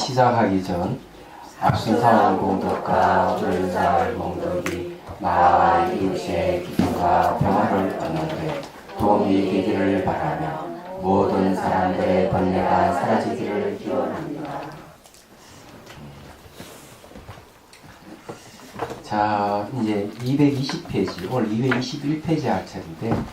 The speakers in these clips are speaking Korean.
시작하기 전 악순사원 공덕과 불잘 공덕이 나와 이웃의 기쁨과 평화를 얻는데 도움이 되기를 바라며 모든 사람들의 번뇌가 사라지기를 기원합니다. 자, 이제 220페이지, 오늘 221페이지 할 차례인데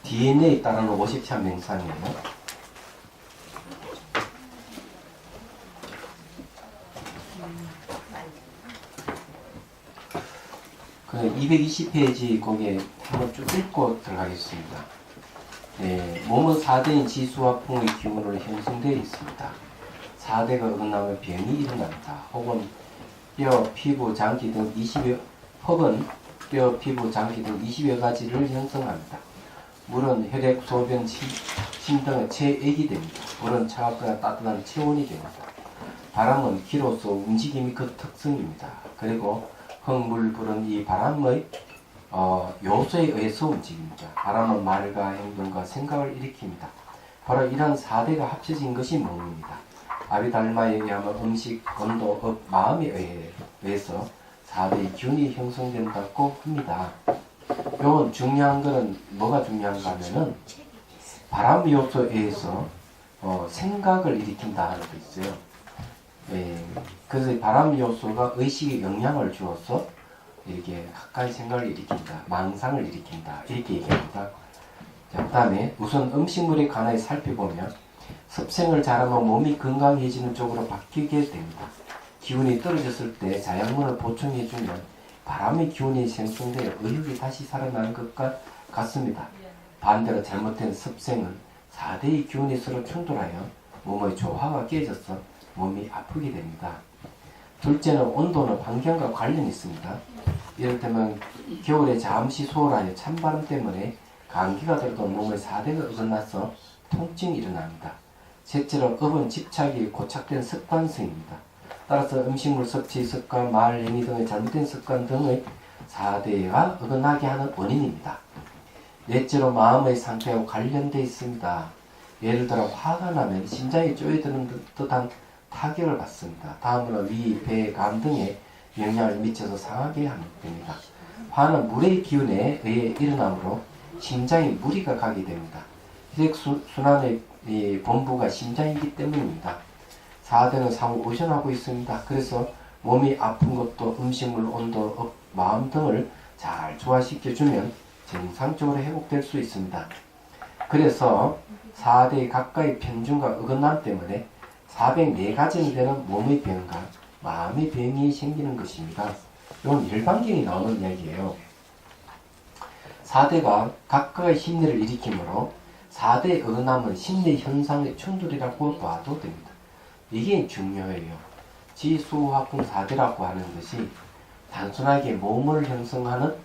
DNA에 따르는 50차 명상이에요. 그 220페이지 거기에 한번 쭉 읽고 들어가겠습니다. 네, 몸은 4대인 지수와 풍의 기운으로 형성되어 있습니다. 4대가 어긋나면 병이 일어납니다. 혹은 뼈, 피부, 장기 등 20여 가지를 형성합니다. 물은 혈액, 소변, 침 등의 체액이 됩니다. 불은 차갑거나 따뜻한 체온이 됩니다. 바람은 기로서 움직임이 그 특성입니다. 그리고 흙, 불은 이 바람의 요소에 의해서 움직입니다. 바람은 말과 행동과 생각을 일으킵니다. 바로 이런 4대가 합쳐진 것이 몸입니다. 아비달마에 의하면 음식, 온도, 업, 마음에 의해서 4대의 기운이 형성된다고 합니다. 요건 중요한 거는 뭐가 중요한가 하면은 바람 요소에 의해서 생각을 일으킨다 하는 게 있어요. 그래서 바람 요소가 의식에 영향을 주어서 이렇게 가까이 생각을 일으킨다, 망상을 일으킨다 이렇게 얘기합니다. 자, 그 다음에 우선 음식물에 관해 살펴보면 섭생을 잘하면 몸이 건강해지는 쪽으로 바뀌게 됩니다. 기운이 떨어졌을 때 자양분을 보충해주면 바람의 기운이 생성되어 의욕이 다시 살아나는 것과 같습니다. 반대로 잘못된 섭생은 4대의 기운이 서로 충돌하여 몸의 조화가 깨져서 몸이 아프게 됩니다. 둘째는 온도는 환경과 관련이 있습니다. 이를테면 겨울에 잠시 소홀하여 찬바람 때문에 감기가 들어도 몸의 4대가 어긋나서 통증이 일어납니다. 셋째로 업은 집착이 고착된 습관성입니다. 따라서 음식물 섭취 습관, 말, 행위 등의 잘못된 습관 등의 4대가 어긋나게 하는 원인입니다. 넷째로 마음의 상태와 관련되어 있습니다. 예를 들어 화가 나면 심장이 쪼여드는 듯한 타격을 받습니다. 다음으로 위, 배, 간 등에 영향을 미쳐서 상하게 됩니다. 화는 물의 기운에 의해 일어나므로 심장에 무리가 가게 됩니다. 혈액순환의 본부가 심장이기 때문입니다. 4대는 상호 의존하고 있습니다. 그래서 몸이 아픈 것도 음식물, 온도, 마음 등을 잘 조화시켜주면 정상적으로 회복될 수 있습니다. 그래서 4대의 각각의 편중과 어긋남 때문에 404가지나 되는 몸의 병과 마음의 병이 생기는 것입니다. 이건 일반경이 나오는 이야기예요. 4대가 각각의 심리를 일으키므로 4대의 어긋남은 심리 현상의 충돌이라고 봐도 됩니다. 이게 중요해요. 지수화풍 4대라고 하는 것이 단순하게 몸을 형성하는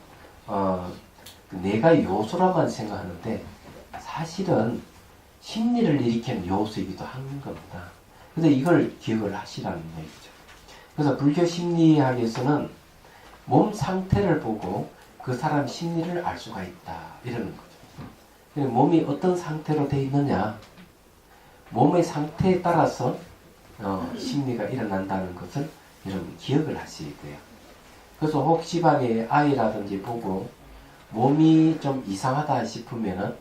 내가 요소라만 생각하는데 사실은 심리를 일으키는 요소이기도 한 겁니다. 그래서 이걸 기억을 하시라는 얘기죠. 그래서 불교 심리학에서는 몸 상태를 보고 그 사람 심리를 알 수가 있다 이러는 거죠. 몸이 어떤 상태로 되어 있느냐, 몸의 상태에 따라서 심리가 일어난다는 것을 여러분 기억을 하셔야 돼요. 그래서 혹시 만에 아이라든지 보고 몸이 좀 이상하다 싶으면은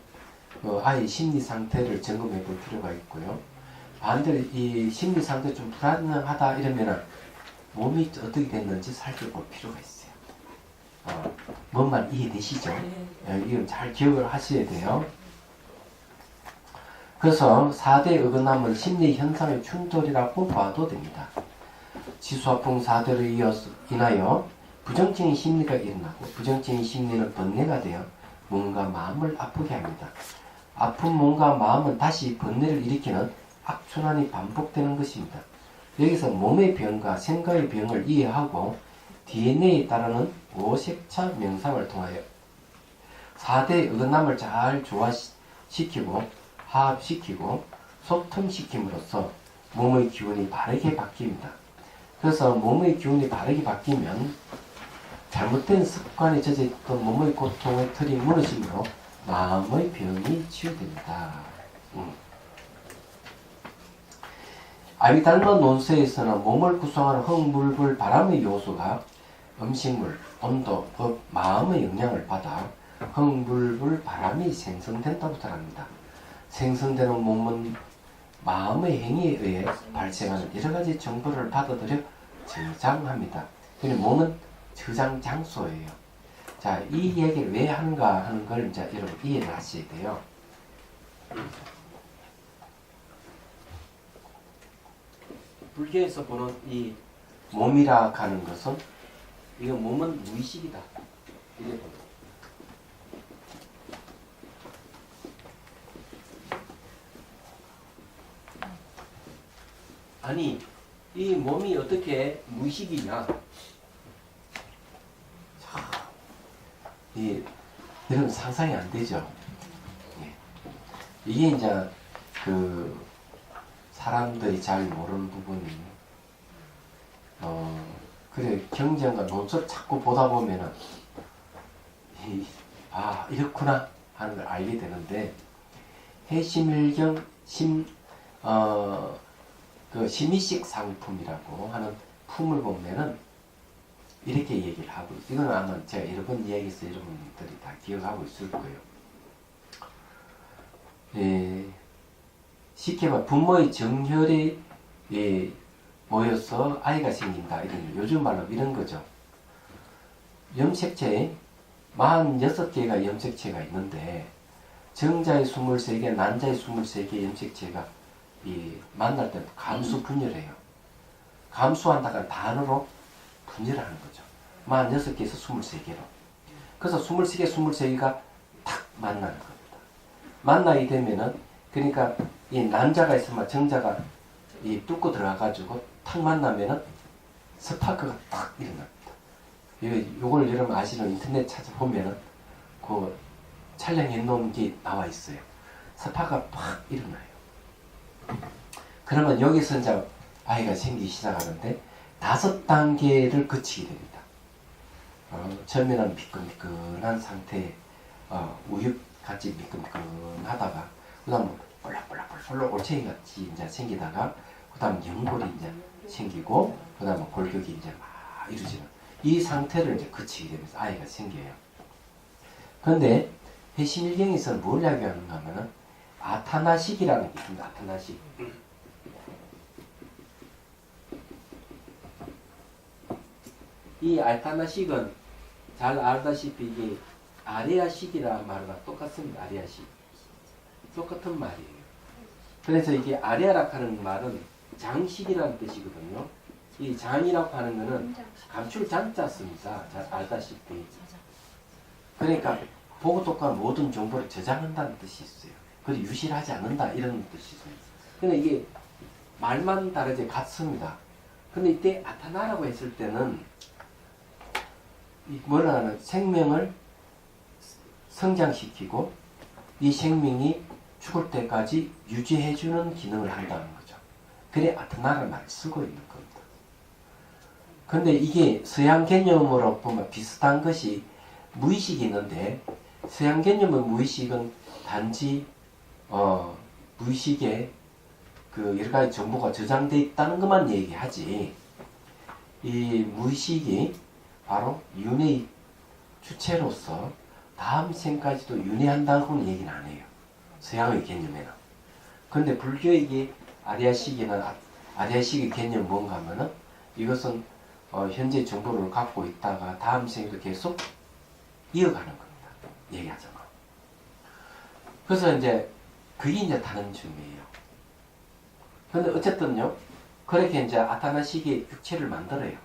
아이 심리 상태를 점검해 볼 필요가 있고요. 반대로 이 심리 상태 좀 불안하다 이러면은 몸이 어떻게 됐는지 살펴볼 필요가 있어요. 뭔 말 이해되시죠? 이건 잘 기억을 하셔야 돼요. 그래서 4대 어긋남은 심리 현상의 충돌이라고 봐도 됩니다. 지수화풍 4대로 인하여 부정적인 심리가 일어나고 부정적인 심리는 번뇌가 되어 몸과 마음을 아프게 합니다. 아픈 몸과 마음은 다시 번뇌를 일으키는 악순환이 반복되는 것입니다. 여기서 몸의 병과 생각의 병을 이해하고 DNA에 따르는 5색차 명상을 통하여 4대 어긋남을 잘 조화시키고 화합시키고 소통시킴으로써 몸의 기운이 바르게 바뀝니다. 그래서 몸의 기운이 바르게 바뀌면 잘못된 습관에 젖어있던 몸의 고통의 틀이 무너짐으로 마음의 병이 치유됩니다. 아비달마 논서에서는 몸을 구성하는 흙물불 바람의 요소가 음식물, 온도, 법, 마음의 영향을 받아 흙물불 바람이 생성된다고 말합니다. 생성되는 몸은 마음의 행위에 의해 발생하는 여러가지 정보를 받아들여 저장합니다. 그러니까 몸은 저장 장소예요. 자, 이 얘기를 왜 하는가 하는 걸 이제 여러분 이해를 하셔야 돼요. 불교에서 보는 이 몸이라 하는 것은 이거 몸은 무의식이다. 이게 보는. 아니 이 몸이 어떻게 무의식이냐? 이런 상상이 안 되죠. 예. 이게 이제 그 사람들이 잘 모르는 부분이 그래 경전과 논술 자꾸 보다 보면은 이렇구나 하는 걸 알게 되는데 해심일경 그 심의식 상품이라고 하는 품을 보면은 이렇게 얘기를 하고 이거는 아마 제가 여러 번 이야기해서 여러분들이 다 기억하고 있을 거예요. 쉽게 말해 부모의 정혈이 모여서 아이가 생긴다. 이런 요즘 말로 이런 거죠. 염색체에 46개가 염색체가 있는데 정자의 23개, 난자의 23개 염색체가 만날 때 감수 분열해요. 감수한다는 단어로 분열을 하는 거죠. 46개에서 23개로. 그래서 23개, 23개가 탁 만나는 겁니다. 만나게 되면은, 그러니까 이 난자가 있으면 정자가 뚫고 들어가가지고 탁 만나면은 스파크가 탁 일어납니다. 요걸 여러분 아시는 인터넷 찾아보면은 그 촬영해 놓은 게 나와 있어요. 스파크가 팍 일어나요. 그러면 여기서 이제 아이가 생기기 시작하는데 5단계를 거치게 됩니다. 처음에는 미끈미끈한 상태에 우유같이 미끈미끈하다가 그 다음 볼록볼록 올챙이같이 이제 생기다가 그 다음 연골이 이제 생기고 그 다음 골격이 이제 막 이루어지는 이 상태를 이제 거치게 되면서 아이가 생겨요. 그런데 해심일경에서는 뭘 이야기하는가 하면은 아타나식이라는 게 있습니다. 아타나식. 이 아타나식은 잘 알다시피 이게 아레아식이라는 말과 똑같습니다. 아레아식. 똑같은 말이에요. 그래서 이게 아레아라고 하는 말은 장식이라는 뜻이거든요. 이 장이라고 하는 것은 감출 장자 씁니다. 잘 알다시피. 그러니까 보고 똑같은 모든 정보를 저장한다는 뜻이 있어요. 그리고 유실하지 않는다 이런 뜻이 있어요. 근데 이게 말만 다르지 같습니다. 근데 이때 아타나라고 했을 때는 뭐라 하는 생명을 성장시키고 이 생명이 죽을 때까지 유지해주는 기능을 한다는 거죠. 그래 아타나라는 말을 쓰고 있는 겁니다. 근데 이게 서양 개념으로 보면 비슷한 것이 무의식이 있는데 서양 개념의 무의식은 단지 무의식에 그 여러 가지 정보가 저장되어 있다는 것만 얘기하지 이 무의식이 바로 윤회의 주체로서 다음 생까지도 윤회한다고는 얘기는 안 해요. 서양의 개념에는. 근데 불교의 아리아식이나 아리아식의 개념은 뭔가 하면은 이것은 현재 정보를 갖고 있다가 다음 생에도 계속 이어가는 겁니다. 얘기하자면. 그래서 이제 그게 이제 다른 점이에요. 근데 어쨌든요. 그렇게 이제 아타나식의 육체를 만들어요.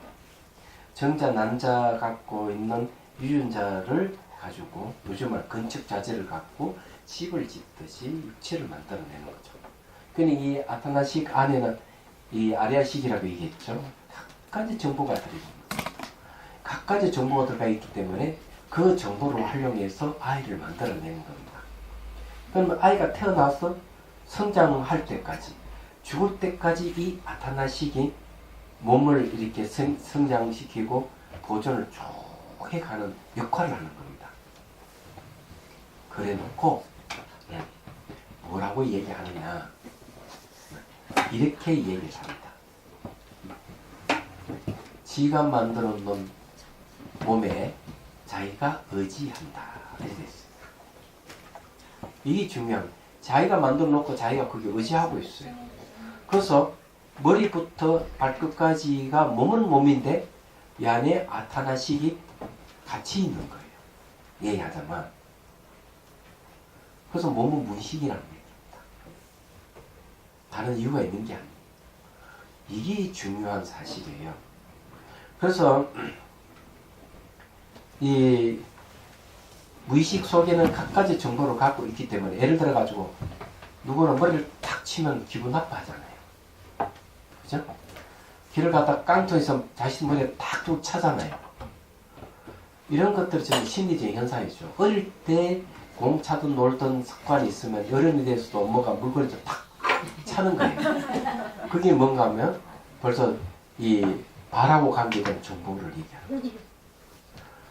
정자, 난자 갖고 있는 유전자를 가지고 요즘은 건축자재를 갖고 집을 짓듯이 육체를 만들어내는 거죠. 그러니 이 아타나식 안에는 이 아리아식이라고 얘기했죠. 각가지 정보가 들어있습니다. 각가지 정보가 들어가 있기 때문에 그 정보를 활용해서 아이를 만들어내는 겁니다. 그러면 아이가 태어나서 성장할 때까지 죽을 때까지 이 아타나식이 몸을 이렇게 성장시키고 보존을 쭉 회복해가는 역할을 하는 겁니다. 그래 놓고 뭐라고 얘기하느냐, 이렇게 얘기를 합니다. 지가 만들어 놓은 몸에 자기가 의지한다, 이렇게 됐어요. 이게 중요한, 자기가 만들어 놓고 자기가 거기 의지하고 있어요. 그래서 머리부터 발끝까지가 몸은 몸인데 이 안에 아타나식이 같이 있는 거예요. 얘기하자면. 그래서 몸은 무의식이라는 얘기입니다. 다른 이유가 있는 게 아니에요. 이게 중요한 사실이에요. 그래서 이 무의식 속에는 갖가지 정보를 갖고 있기 때문에, 예를 들어 가지고 누구는 머리를 탁 치면 기분 나빠하잖아요. 그죠? 길을 가다 깡통에서 자신 머리에 탁 툭 차잖아요. 이런 것들이 지금 심리적인 현상이죠. 어릴 때 공 차든 놀던 습관이 있으면 어른이 돼서도 뭐가 물건이 탁 차는 거예요. 그게 뭔가 하면 벌써 이 발하고 관계된 정보를 얘기하는 거죠.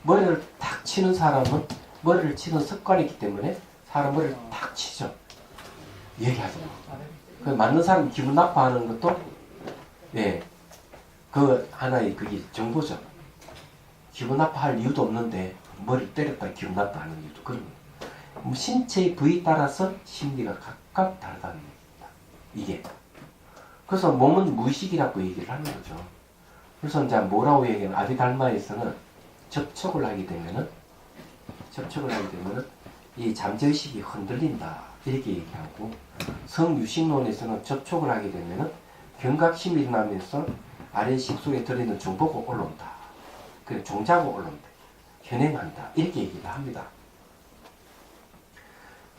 머리를 탁 치는 사람은 머리를 치는 습관이 있기 때문에 사람 머리를 탁 치죠. 얘기하죠. 그 맞는 사람 기분 나빠하는 것도 그 하나의 그게 정보죠. 기분 나빠할 이유도 없는데 머리를 때렸다 기분 나빠하는 이유도 그런 거예요. 신체의 부위에 따라서 심리가 각각 다르다는 얘기입니다. 이게. 그래서 몸은 무의식이라고 얘기를 하는 거죠. 그래서 이제 뭐라고 얘기하면, 아비달마에서는 접촉을 하게 되면은 이 잠재의식이 흔들린다, 이렇게 얘기하고, 성유식론에서는 접촉을 하게 되면은 경각심이 일어나면서 아래 식속에 들어있는 정보가 올라온다. 그래, 종자가 올라온다. 현행한다. 이렇게 얘기를 합니다.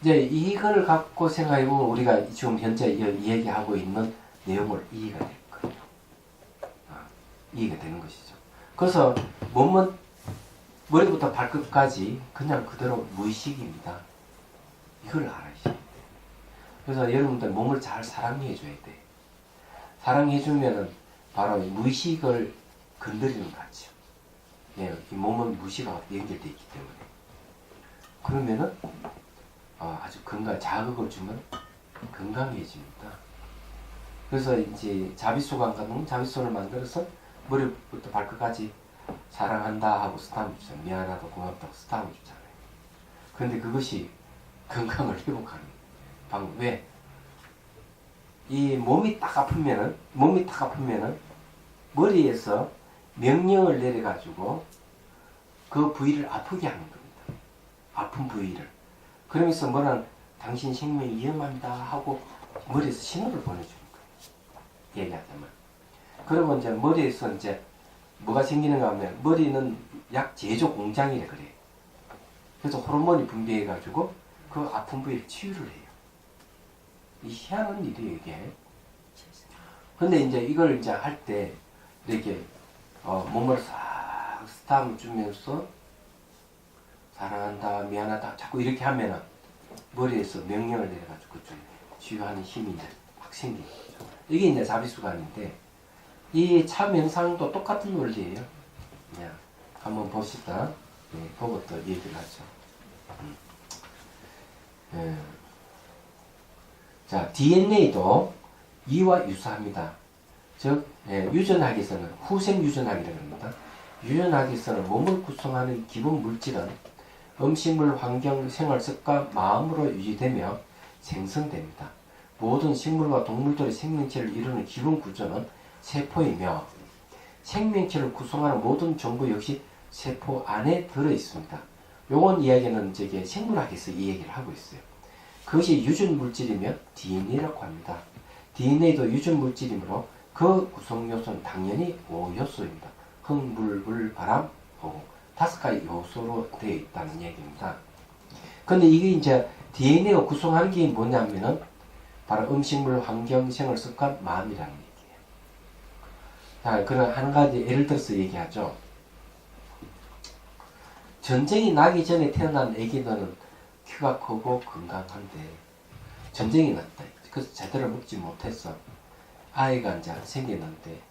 이제 이걸 갖고 생각해보면 우리가 지금 현재 얘기하고 있는 내용을 이해가 될 거예요. 이해가 되는 것이죠. 그래서 몸은 머리부터 발끝까지 그냥 그대로 무의식입니다. 이걸 알아야지 돼요. 그래서 여러분들 몸을 잘 사랑해줘야 돼. 사랑해주면은 바로 무의식을 건드리는 거죠. 이 몸은 무의식하고 연결되어 있기 때문에. 그러면은 아주 자극을 주면 건강해집니다. 그래서 이제 자비수가 가는 자비수를 만들어서 머리부터 발끝까지 사랑한다 하고 스타트 주잖아요. 미안하다, 고맙다고 스타트 주잖아요. 그런데 그것이 건강을 회복하는 방법. 왜? 이 몸이 딱 아프면은 머리에서 명령을 내려가지고 그 부위를 아프게 하는 겁니다. 아픈 부위를. 그러면서 뭐는 당신 생명이 위험합니다 하고 머리에서 신호를 보내주는 거예요. 얘기하자면. 그리고 이제 머리에서 이제 뭐가 생기는가 하면, 머리는 약 제조 공장이래 그래. 그래서 호르몬이 분비해가지고 그 아픈 부위를 치유를 해요. 이 희한한 일이에요, 이게. 근데 이제 이걸 이제 할 때 이렇게 몸을 싹 스탐 주면서 사랑한다, 미안하다 자꾸 이렇게 하면은 머리에서 명령을 내려가지고 그쪽에 치유하는 힘이 이제 확 생기는 거죠. 이게 이제 자비수관인데, 이 참명상도 똑같은 원리예요. 그냥 한번 봅시다. 보고 또 얘기를 하죠. 자, DNA도 이와 유사합니다. 즉, 유전학에서는 후생 유전학이라고 합니다. 유전학에서는 몸을 구성하는 기본 물질은 음식물, 환경, 생활 습관, 마음으로 유지되며 생성됩니다. 모든 식물과 동물들의 생명체를 이루는 기본 구조는 세포이며, 생명체를 구성하는 모든 정보 역시 세포 안에 들어 있습니다. 요건 이야기는 생물학에서 이 얘기를 하고 있어요. 그것이 유전 물질이면 DNA라고 합니다. DNA도 유전 물질이므로 그 구성 요소는 당연히 5요소입니다. 흙, 물, 불, 바람, 호흡. 5가지 요소로 되어 있다는 얘기입니다. 근데 이게 이제 DNA가 구성하는 게 뭐냐면은 바로 음식물, 환경, 생활 습관, 마음이라는 얘기예요. 자, 그럼 한 가지 예를 들어서 얘기하죠. 전쟁이 나기 전에 태어난 아기들은 키가 크고 건강한데, 전쟁이 났다. 그래서 제대로 먹지 못해서 아이가 이제 생겼는데,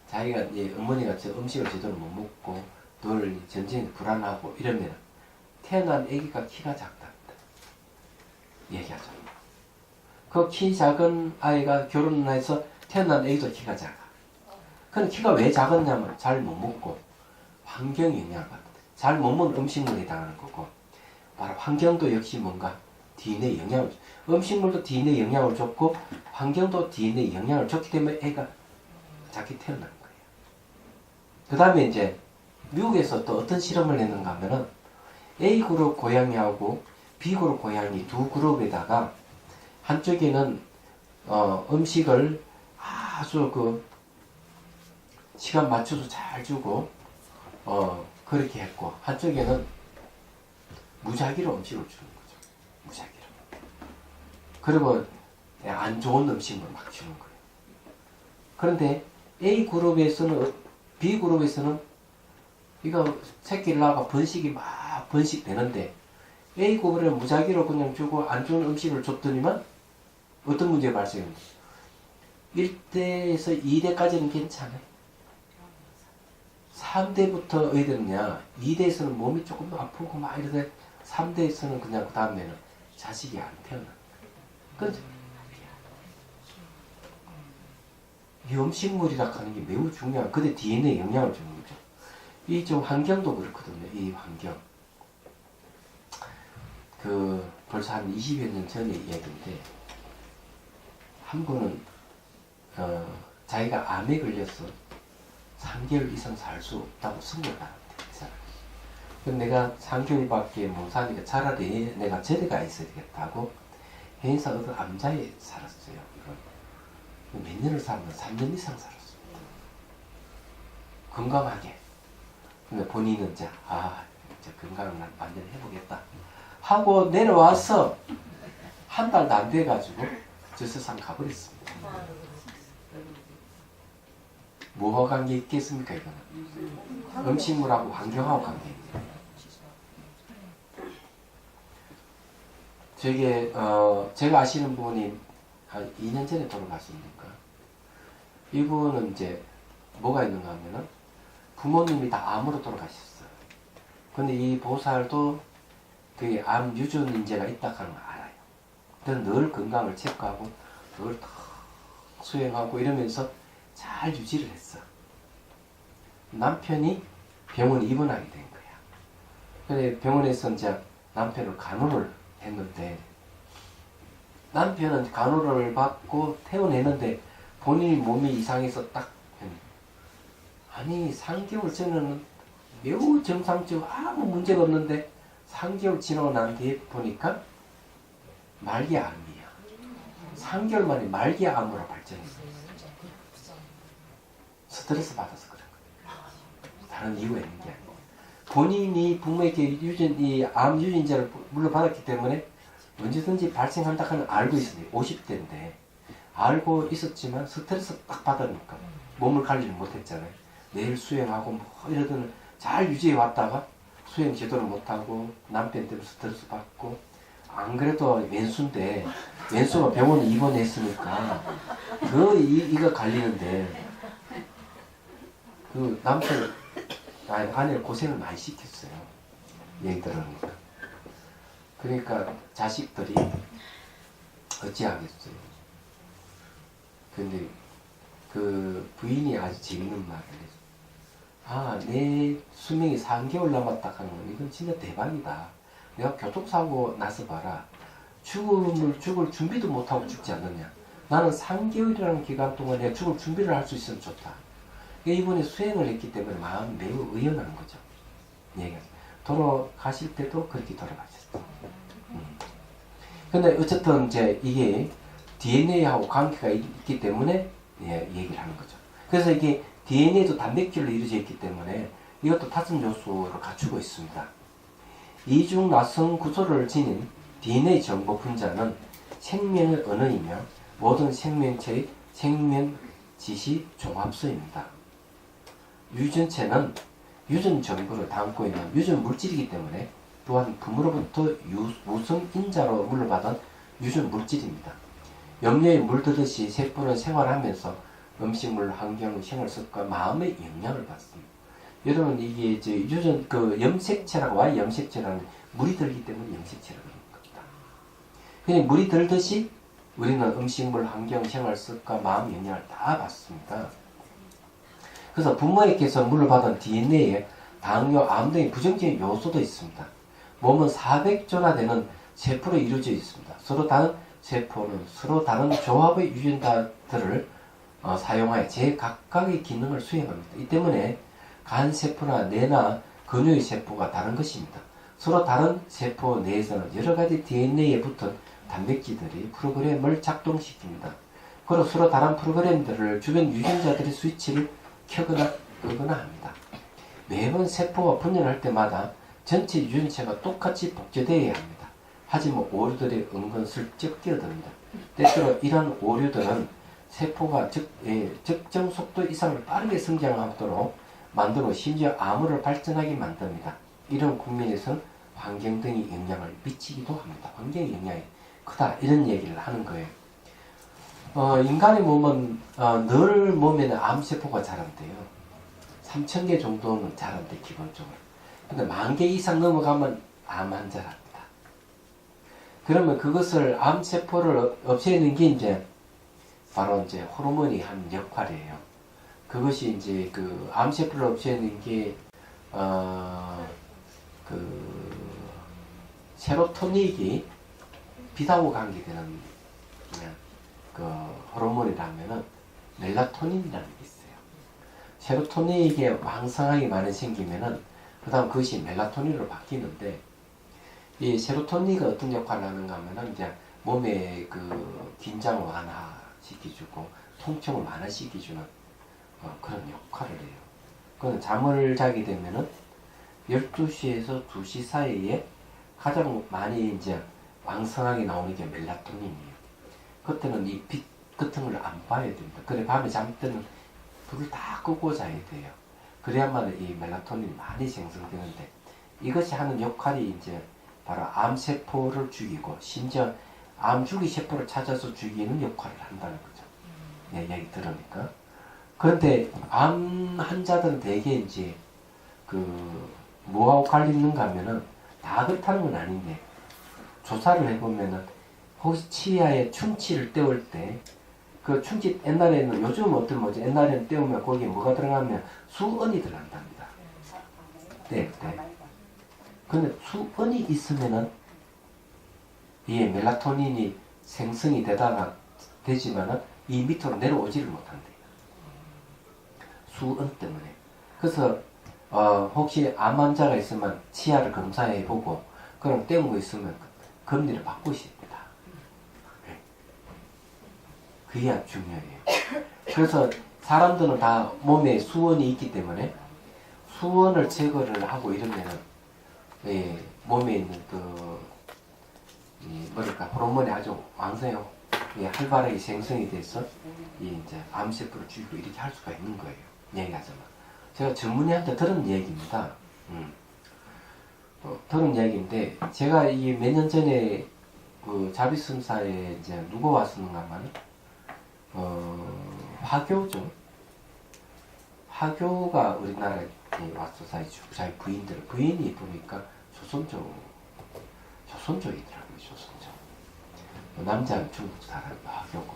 자기가 어머니가 음식을 제대로 못 먹고 늘 전쟁이 불안하고 이러면 태어난 아기가 키가 작답니다. 얘기하죠. 그 키 작은 아이가 결혼해서 태어난 아기도 키가 작아. 그럼 키가 왜 작았냐면 잘 못 먹고 환경 영향을 받거든. 잘 못 먹는 음식물이 당하는 거고, 바로 환경도 역시 뭔가 DNA 영향을 줘. 음식물도 DNA 영향을 줬고 환경도 DNA 영향을 줬기 때문에 애가 작게 태어난 거예요. 그 다음에 이제 미국에서 또 어떤 실험을 했는가 하면은 A그룹 고양이하고 B그룹 고양이 두 그룹에다가 한쪽에는 음식을 아주 그 시간 맞춰서 잘 주고 그렇게 했고, 한쪽에는 무작위로 음식을 주는 거죠. 무작위로. 그리고 안 좋은 음식을 막 주는 거예요. 그런데 A그룹에서는, B그룹에서는 이거 새끼를 낳아가 번식이 막 번식되는데 A그룹은 무작위로 그냥 주고 안 좋은 음식을 줬더니만 어떤 문제가 발생합니다. 1대에서 2대까지는 괜찮아요. 3대부터 의들은요, 2대에서는 몸이 조금 아프고 막 이러는데 3대에서는 그냥 그 다음에는 자식이 안 태어나. 그죠? 이 음식물이라 하는 게 매우 중요한, 근데 DNA에 영향을 주는 거죠. 이 좀 환경도 그렇거든요. 이 환경. 벌써 한 20여 년 전의 이야기인데, 한 분은, 자기가 암에 걸려서 3개월 이상 살 수 없다고 선고를 받았대. 그럼 내가 3개월밖에 못 사니까 차라리 내가 절에 가 있어야 되겠다고 해인사 어떤 암자에 살았어요. 몇 년을 살면 3년 이상 살았습니다. 건강하게. 근데 본인은 이제 건강을 완전히 해보겠다 하고 내려와서 한 달도 안 돼가지고 저 세상 가버렸습니다. 뭐가 관계 있겠습니까, 이거는? 음식물하고 환경하고 관계 있네요. 저게, 제가 아시는 분이 한 2년 전에 돌아가십니까? 이분은 이제, 뭐가 있는가 하면은, 부모님이 다 암으로 돌아가셨어요. 근데 이 보살도 그게 암 유전인재가 있다 하는 걸 알아요. 그래서 늘 건강을 체크하고, 늘 수행하고 이러면서 잘 유지를 했어. 남편이 병원에 입원하게 된 거야. 근데 병원에서 이제 남편을 간호를 했는데, 남편은 간호를 받고 퇴원했는데 본인이 몸이 이상해서 딱, 아니 3개월 전에는 매우 정상적으로 아무 문제가 없는데 3개월 지나고 난 뒤에 보니까 말기암이야. 3개월 만에 말기암으로 발전했어. 스트레스 받아서 그런 거예요. 다른 이유가 있는 게 아니고, 본인이 부모에게 암 유전자를 물려받았기 때문에 언제든지 발생한다 하는 알고 있어요. 50대인데 알고 있었지만 스트레스 딱 받으니까 몸을 관리를 못했잖아요. 내일 수행하고 뭐 이러더니 잘 유지해 왔다가 수행 제대로 못하고 남편 때문에 스트레스 받고, 안 그래도 왼수인데 왼수가 병원에 입원했으니까 이거 갈리는데 그 남편 아내를 고생을 많이 시켰어요. 얘기 들으니까. 그러니까 자식들이 어찌하겠어요. 근데 그 부인이 아주 재밌는 말을 했어요. 내 수명이 3개월 남았다 하는 건 이건 진짜 대박이다. 내가 교통사고 나서 봐라. 죽을 준비도 못하고 죽지 않느냐. 나는 3개월이라는 기간 동안 내가 죽을 준비를 할 수 있으면 좋다. 이분이 수행을 했기 때문에 마음이 매우 의연한 거죠. 돌아가실 때도 그렇게 돌아가셨어요. 근데 어쨌든 이제 이게 DNA하고 관계가 있기 때문에 얘기를 하는 거죠. 그래서 이게 DNA도 단백질로 이루어져 있기 때문에 이것도 다섯 요소를 갖추고 있습니다. 이중 나성 구조를 지닌 DNA 정보 분자는 생명의 언어이며 모든 생명체의 생명 지시 종합소입니다. 유전체는 유전 정보를 담고 있는 유전 물질이기 때문에 또한 부모로부터 우성인자로 물려받은 유전 물질입니다. 염료에 물들듯이 세포는 생활하면서 음식물, 환경, 생활 습관, 마음의 영향을 받습니다. 여러분 이게 이제 유전 그 염색체라고 Y 염색체라는 물이 들기 때문에 염색체라고 그러는 겁니다. 그냥 물이 들듯이 우리는 음식물, 환경, 생활 습관, 마음 영향을 다 받습니다. 그래서 부모에게서 물려받은 DNA에 당뇨, 암 등의 부정적인 요소도 있습니다. 몸은 400조나 되는 세포로 이루어져 있습니다. 서로 다른 세포는 서로 다른 조합의 유전자들을 사용하여 제각각의 기능을 수행합니다. 이 때문에 간 세포나 뇌나 근육의 세포가 다른 것입니다. 서로 다른 세포 내에서는 여러 가지 DNA에 붙은 단백질들이 프로그램을 작동시킵니다. 그리고 서로 다른 프로그램들을 주변 유전자들의 스위치를 켜거나 끄거나 합니다. 매번 세포가 분열할 때마다 전체 유전체가 똑같이 복제되어야 합니다. 하지만 오류들이 은근슬쩍 끼어듭니다. 때때로 이러한 오류들은 세포가 적정 속도 이상을 빠르게 성장하도록 만들고 심지어 암호를 발전하게 만듭니다. 이런 국면에서는 환경 등이 영향을 미치기도 합니다. 환경의 영향이 크다 이런 얘기를 하는 거예요. 인간의 몸은 늘 몸에는 암세포가 자란대요. 3,000개 정도는 자란대 기본적으로. 근데 10,000개 이상 넘어가면 암 환자랍니다. 그러면 그것을 암세포를 없애는 게 이제 바로 이제 호르몬이 하는 역할이에요. 그것이 이제 그 암세포를 없애는 게 세로토닌이 빛하고 관계되는 그 호르몬이라면은 멜라토닌이라는 게 있어요. 세로토닌이 왕성하게 많이 생기면은 그 다음 그것이 멜라토닌으로 바뀌는데 이 세로토닌이 어떤 역할을 하는가 하면은 이제 몸의 그 긴장을 완화시켜주고 통증을 완화시켜주는 그런 역할을 해요. 그건 잠을 자게 되면은 12시에서 2시 사이에 가장 많이 이제 왕성하게 나오는 게 멜라토닌이에요. 그때는 이 빛 같은 걸 안 봐야 됩니다. 그래 밤에 잠 때는 불을 다 끄고 자야 돼요. 그래야만 이 멜라토닌이 많이 생성되는데 이것이 하는 역할이 이제 바로 암세포를 죽이고 심지어 암주기 세포를 찾아서 죽이는 역할을 한다는 거죠. 내 얘기 들으니까. 그런데 암 환자들은 대개 이제 뭐하고 관련있는가 하면은 다 그렇다는 건 아닌데 조사를 해보면은 혹시 치아에 충치를 때울 때 그 충치 옛날에는 요즘은 어떤 뭐지 옛날에는 때우면 거기에 뭐가 들어가면 수은이 들어간답니다. 네. 근데 수은이 있으면은 이 멜라토닌이 생성이 되지만은 이 밑으로 내려오지를 못한대요. 수은 때문에. 그래서 혹시 암 환자가 있으면 치아를 검사해보고 그럼 때운 거 있으면 검리를 바꾸십니다. 네. 그게 아주 중요해요. 그래서 사람들은 다 몸에 수은이 있기 때문에 수은을 제거를 하고 이러면은 몸에 있는 호르몬이 아주 왕성히 활발하게 생성이 돼서 이제 암세포를 죽이고 이렇게 할 수가 있는 거예요. 얘기하자면. 제가 전문의한테 들은 얘기입니다. 들은 얘기인데, 제가 이게 몇 년 전에 그 자비승사에 이제 누가 왔었는가 하면, 화교죠. 화교가 우리나라에 왔어, 자기 부인이 보니까 조선족이더라고요, 조선족. 남자는 중국 사람, 화교고.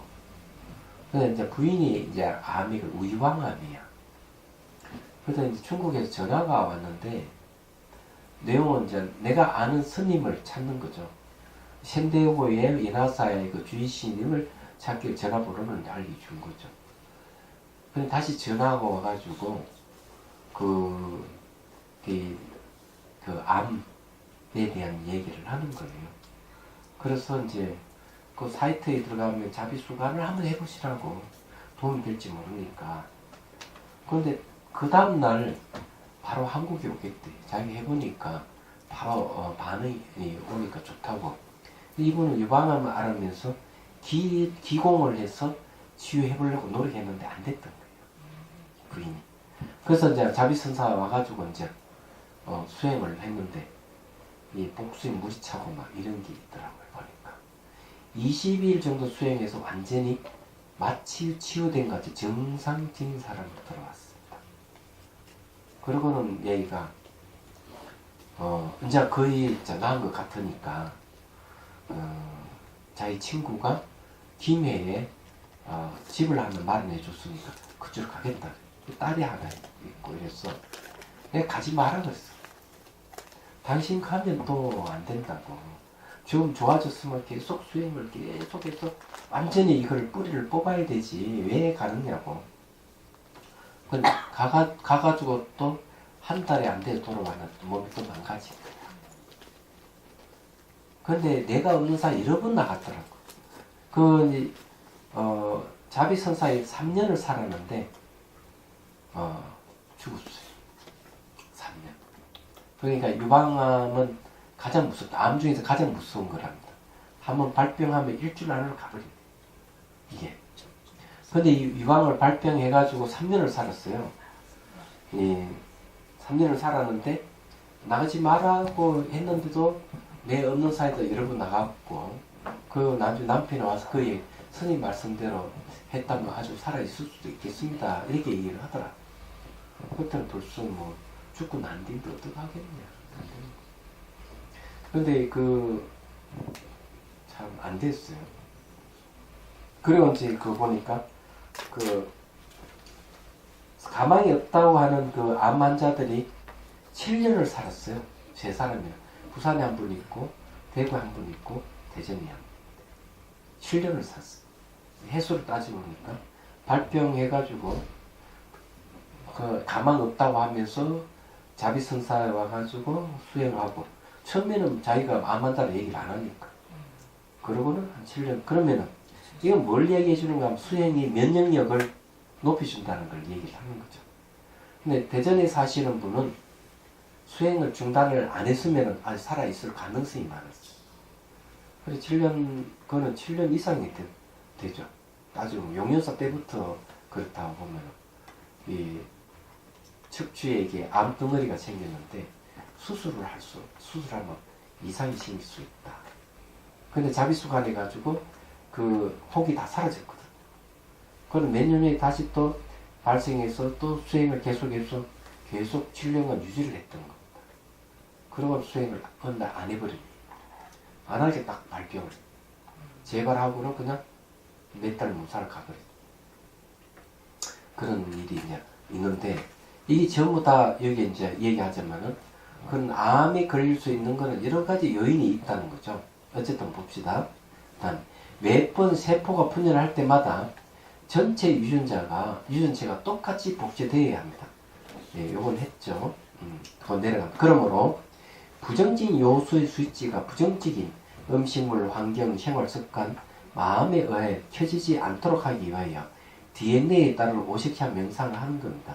근데 이제 부인이 이제 암이 위왕암이야. 그래서 이제 중국에서 전화가 왔는데, 내용은 이제 내가 아는 스님을 찾는 거죠. 현대고의 인하사의 그 주의스님을 찾기 전화번호를 알려준 거죠. 근데 다시 전화가 와가지고, 암에 대한 얘기를 하는 거예요. 그래서 이제 그 사이트에 들어가면 자비수관을 한번 해보시라고 도움이 될지 모르니까. 그런데 그 다음날 바로 한국에 오겠대. 자기 해보니까 바로 반응이 오니까 좋다고. 이분은 유방암을 알으면서 기공을 해서 치유해보려고 노력했는데 안 됐던 거예요. 부인이. 그래서 이제 자비선사 와가지고 이제 수행을 했는데 이 복수에 물이 차고 막 이런 게 있더라고요. 보니까 20일 정도 수행해서 완전히 마치 치유된 것 같이 정상적인 사람으로 돌아왔습니다. 그러고는 얘기가 이제 거의 나은 것 같으니까 자기 친구가 김해에 집을 하나 마련해 줬으니까 그쪽으로 가겠다. 딸이 하나 있고 이랬어. 내가 가지 말라 그랬어. 당신 가면 또 안 된다고. 좀 좋아졌으면 계속 수행을 계속해서 완전히 이걸 뿌리를 뽑아야 되지. 왜 가느냐고. 근데 가가지고 또 한 달에 안 돼 돌아왔는데 몸이 또 망가진 거야. 근데 내가 없는 사이 여러 번 나갔더라고. 자비선사에 3년을 살았는데 죽었어요. 3년. 그러니까 유방암은 가장 무섭다. 암 중에서 가장 무서운 거랍니다. 한번 발병하면 일주일 안으로 가버립니다. 이게. 근데 이 유방암을 발병해가지고 3년을 살았어요. 3년을 살았는데 나가지 말라고 했는데도 내 없는 사이도 여러 번 나갔고 나중에 남편이 와서 그의 스님 말씀대로 했다면 아주 살아있을 수도 있겠습니다. 이렇게 얘기를 하더라. 그때는 벌써 죽고 난 뒤인데 어떡하겠냐. 근데 참 안 됐어요. 그리고 이제 보니까 가망이 없다고 하는 암 환자들이 7년을 살았어요. 제 사람이요. 부산에 한 분 있고, 대구에 한 분 있고, 대전에 한 분. 7년을 살았어요. 해수를 따져보니까, 발병해가지고, 가망 없다고 하면서, 자비선사에 와가지고 수행하고, 처음에는 자기가 암 환자를 얘기를 안 하니까. 그러고는 한 7년. 그러면은, 이건 뭘 얘기해 주는가 하면 수행이 면역력을 높여준다는 걸 얘기를 하는 거죠. 근데 대전에 사시는 분은 수행을 중단을 안 했으면 아직 살아있을 가능성이 많았어요. 그래서 7년, 그거는 7년 이상이 되죠. 나중에 용연사 때부터 그렇다고 보면, 이 척추에 이게 암덩어리가 생겼는데, 수술하면 이상이 생길 수 있다. 근데 자비수관 해가지고, 혹이 다 사라졌거든. 그럼 몇 년에 다시 또 발생해서 또 수행을 계속해서 계속 7년간 유지를 했던 겁니다. 그러고 수행을 어느 날 안 해버립니다. 안 하게 딱 발병을. 재발하고는 그냥 몇 달 못 살아 가버려요. 그런 일이 있는데, 이게 전부 다 여기 이제 얘기하자면은, 그런 암에 걸릴 수 있는 거는 여러 가지 요인이 있다는 거죠. 어쨌든 봅시다. 다음, 매번 세포가 분열할 때마다 전체 유전체가 똑같이 복제되어야 합니다. 예, 요건 했죠. 그건 내려갑니다. 그러므로 부정적인 요소의 스위치가 부정적인 음식물, 환경, 생활 습관, 마음에 의해 켜지지 않도록 하기 위하여 DNA에 따른 오색한 명상을 하는 겁니다.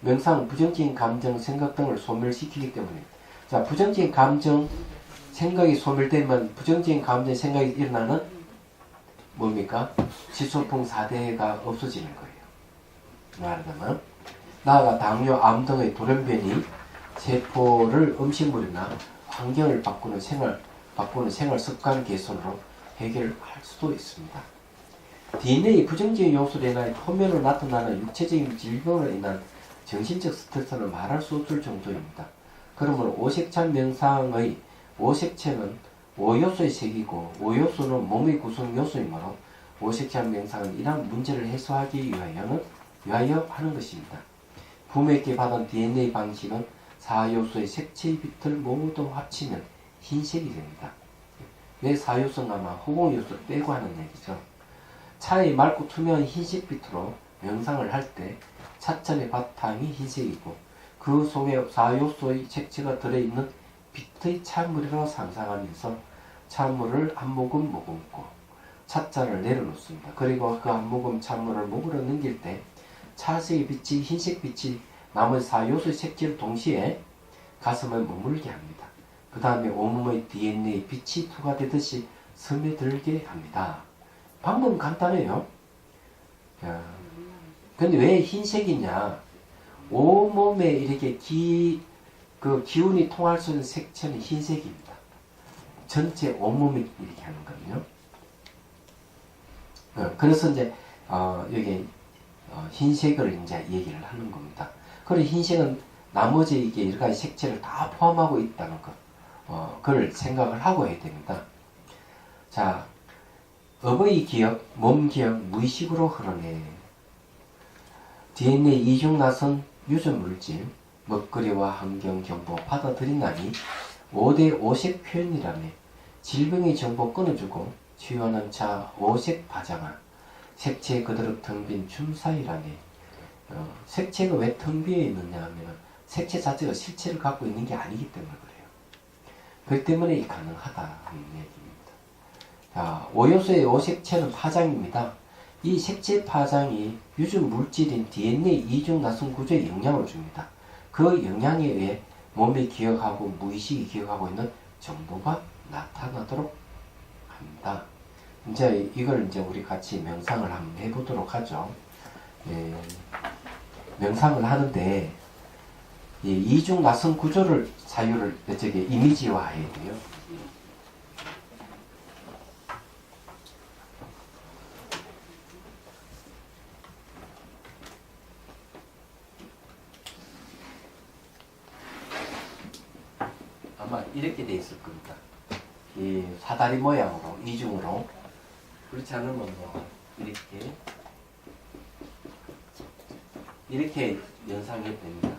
명상은 부정적인 감정, 생각 등을 소멸시키기 때문입니다. 자, 부정적인 감정, 생각이 소멸되면 부정적인 감정, 생각이 일어나는 뭡니까? 지소풍 4대가 없어지는 거예요. 말하자면 나아가 당뇨, 암 등의 돌연변이 세포를 음식물이나 환경을 바꾸는 생활 습관 개선으로 해결할 수도 있습니다. DNA 부정적인 요소로 인하여 표면으로 나타나는 육체적인 질병으로 인한 정신적 스트레스는 말할 수 없을 정도입니다. 그러므로 오색찬 명상의 오색체는 5요소의 색이고 5요소는 몸의 구성 요소이므로 오색찬 명상은 이러한 문제를 해소하기 위하여 하는 것입니다. 부모에게 받은 DNA 방식은 4요소의 색채의 빛을 모두 합치면 흰색이 됩니다. 왜 4요소가 아마 호공요소를 빼고 하는 얘기죠. 차의 맑고 투명한 흰색 빛으로 명상을 할 때 차점의 바탕이 흰색이고 그 속에 4요소의 색채가 들어있는 빛의 찬물이라고 상상하면서 찬물을 한 모금 머금고 찻잔을 내려놓습니다. 그리고 그 한 모금 찬물을 목으로 넘길 때 차색의 빛이 흰색 빛이 나머지 4요소의 색채를 동시에 가슴에 머물게 합니다. 그 다음에 온몸의 DNA 빛이 투과되듯이 스며들게 합니다. 방법은 간단해요. 근데 왜 흰색이냐? 온몸에 이렇게 기운이 통할 수 있는 색채는 흰색입니다. 전체 온몸이 이렇게 하는 거거든요. 그래서 이제 여기 흰색을 이제 얘기를 하는 겁니다. 그리고 흰색은 나머지 이게 여러 가지 색채를 다 포함하고 있다는 것, 그걸 생각을 하고 해야 됩니다. 자, 업의 기억, 몸 기억, 무의식으로 흐르네. DNA 이중 나선 유전 물질, 먹거리와 환경 정보 받아들인다니 5대 5색 표현이라며 질병의 정보 끊어주고 치유하는 차 5색 파장아 색채 그대로 텅 빈 줌사이라네. 색채가 왜 텅 비어 있느냐 하면 색채 자체가 실체를 갖고 있는 게 아니기 때문에 그래요. 그렇기 때문에 가능하다는 얘기입니다. 자, 5요소의 5색채는 파장입니다. 이 색채 파장이 유전 물질인 DNA 이중 나선 구조에 영향을 줍니다. 그 영향에 의해 몸이 기억하고 무의식이 기억하고 있는 정보가 나타나도록 합니다. 이제 이걸 이제 우리 같이 명상을 한번 해보도록 하죠. 명상을 하는데 이중 나선 구조를 사유를 저기 이미지화해야 돼요. 아마 이렇게 돼 있을 겁니다. 이 사다리 모양으로 이중으로. 그렇지 않으면 뭐 이렇게 연상이 됩니다.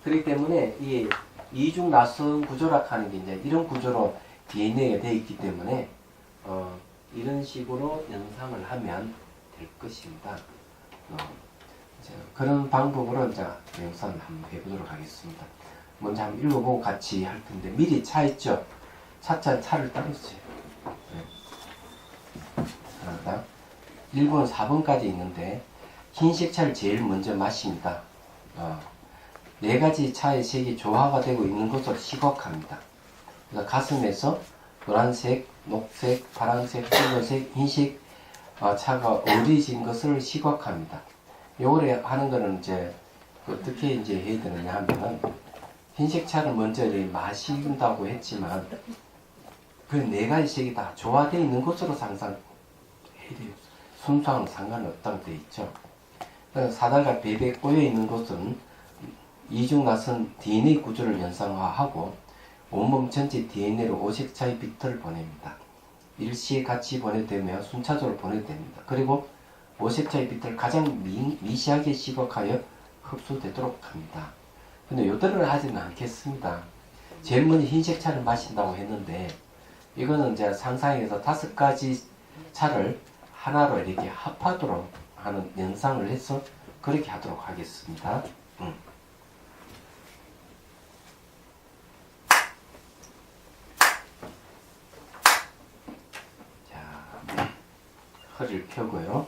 그렇기 때문에 이 이중 나선 구조라 하는 게 이제 이런 구조로 DNA가 되어 있기 때문에 이런 식으로 연상을 하면 될 것입니다. 그런 방법으로 이제 영상을 한번 해보도록 하겠습니다. 먼저 한번 읽어보고 같이 할 텐데 미리 차 있죠? 차를 따르세요. 네. 하나, 1번, 4번까지 있는데 흰색 차를 제일 먼저 마십니다. 네 가지 차의 색이 조화가 되고 있는 것으로 시각합니다. 그래서 가슴에서 노란색, 녹색, 파란색, 붉은색, 흰색 차가 어우러진 것을 시각합니다. 요거를 하는 거는 이제 어떻게 이제 해야 되느냐 하면은 흰색 차를 먼저 마신다고 했지만 그 네 가지 색이 다 조화되어 있는 것으로 상상해야 돼요. 순수하고는 상관없다고 되어 있죠. 사달과 베베 꼬여 있는 것은 이중 나선 DNA 구조를 연상화하고 온몸 전체 DNA로 5색차의 빅터를 보냅니다. 일시에 같이 보내되며 순차적으로 보내됩니다. 그리고 5색차의 빅터를 가장 미시하게 시각하여 흡수되도록 합니다. 근데 요대로는 하지는 않겠습니다. 제일 먼저 흰색 차를 마신다고 했는데 이거는 이제 상상해서 5가지 차를 하나로 이렇게 합하도록 하는 연상을 해서 그렇게 하도록 하겠습니다. 자, 허리를 펴고요.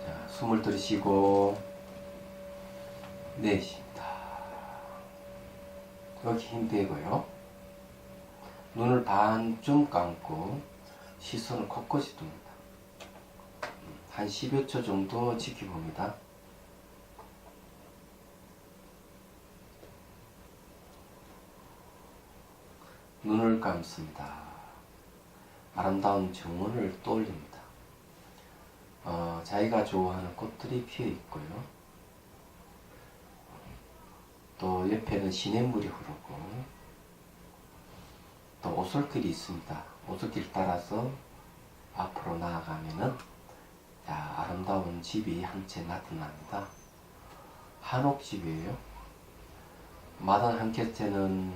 자, 숨을 들이쉬고 내쉽니다. 여기 힘 빼고요. 눈을 반쯤 감고 시선을 곳곳이 둡니다. 한 10여 초 정도 지켜봅니다. 눈을 감습니다. 아름다운 정원을 떠올립니다. 자기가 좋아하는 꽃들이 피어 있고요. 또 옆에는 시냇물이 흐르고 또 오솔길이 있습니다. 오솔길 따라서 앞으로 나아가면은 아름다운 집이 한 채 나타납니다. 한옥집이에요. 마당 한 곁에는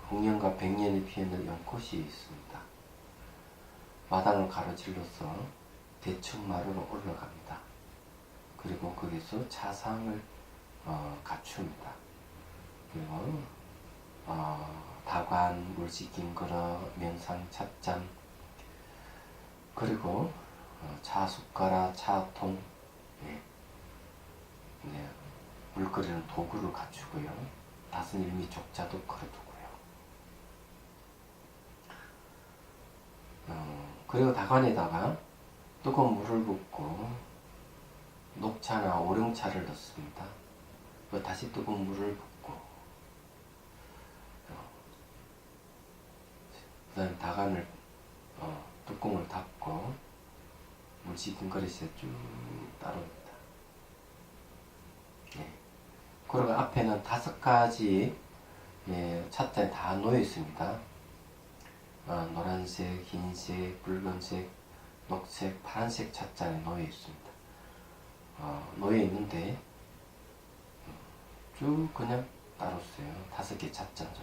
홍년과 백년이 피어있는 연꽃이 있습니다. 마당을 가로질러서 대청마루로 올라갑니다. 그리고 거기서 차상을 갖춥니다. 그리고 다관, 물 씻긴 그릇, 명상 찻잔, 그리고 차 숟가락, 차통, 물 끓이는 도구를 갖추고요. 다스일미 족자도 걸어두고요. 그리고 다관에다가 뜨거운 물을 붓고 녹차나 오룡차를 넣습니다. 다시 뜨거운 물을 붓고 그 다음에 다관을 뚜껑을 닫고 물지긴 그릇이 쭉 따라옵니다. 예. 그리고 앞에는 5가지 찻잔이 다 놓여 있습니다. 노란색, 흰색, 붉은색, 녹색, 파란색 찻잔이 놓여 있습니다. 놓여 있는데 쭉 그냥 따라주세요. 5개 찻잔 쭉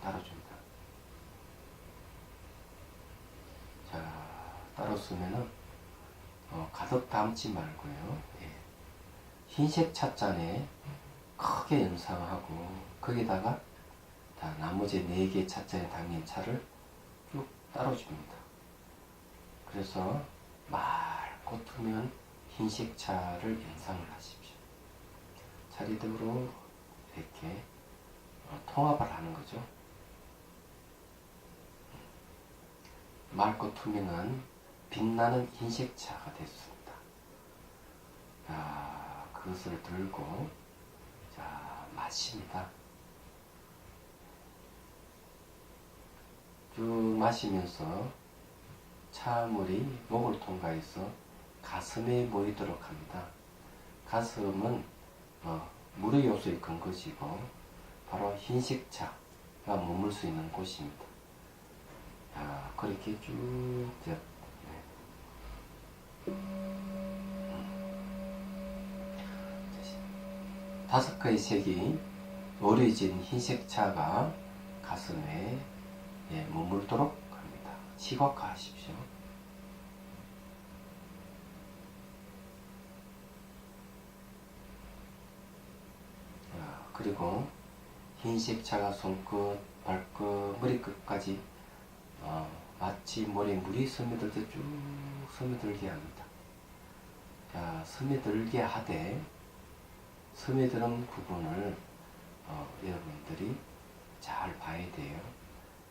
따라줍니다. 자, 따라주면은 가득 담지 말고요. 예. 흰색 찻잔에 크게 연상하고 거기다가 나머지 4개 찻잔에 담긴 차를 쭉 따라줍니다. 그래서 맑고 투명한 흰색 차를 연상을 하십시오. 차례대로 이렇게 통합을 하는 거죠. 맑고 투명한 빛나는 흰색 차가 됐습니다. 자, 그것을 들고 자, 마십니다. 쭉 마시면서 차물이 목을 통과해서 가슴에 모이도록 합니다. 가슴은 물의 요소의 근거지고 바로 흰색 차가 머물 수 있는 곳입니다. 자, 그렇게 쭉 5개의 색이 어우러진 흰색 차가 가슴에 머물도록 합니다. 시각화하십시오. 그리고 흰색 차가 손끝, 발끝, 머리끝까지 마치 머리에 물이 스며들듯 쭉 스며들게 합니다. 자, 스며들게 하되 스며드는 부분을 여러분들이 잘 봐야 돼요.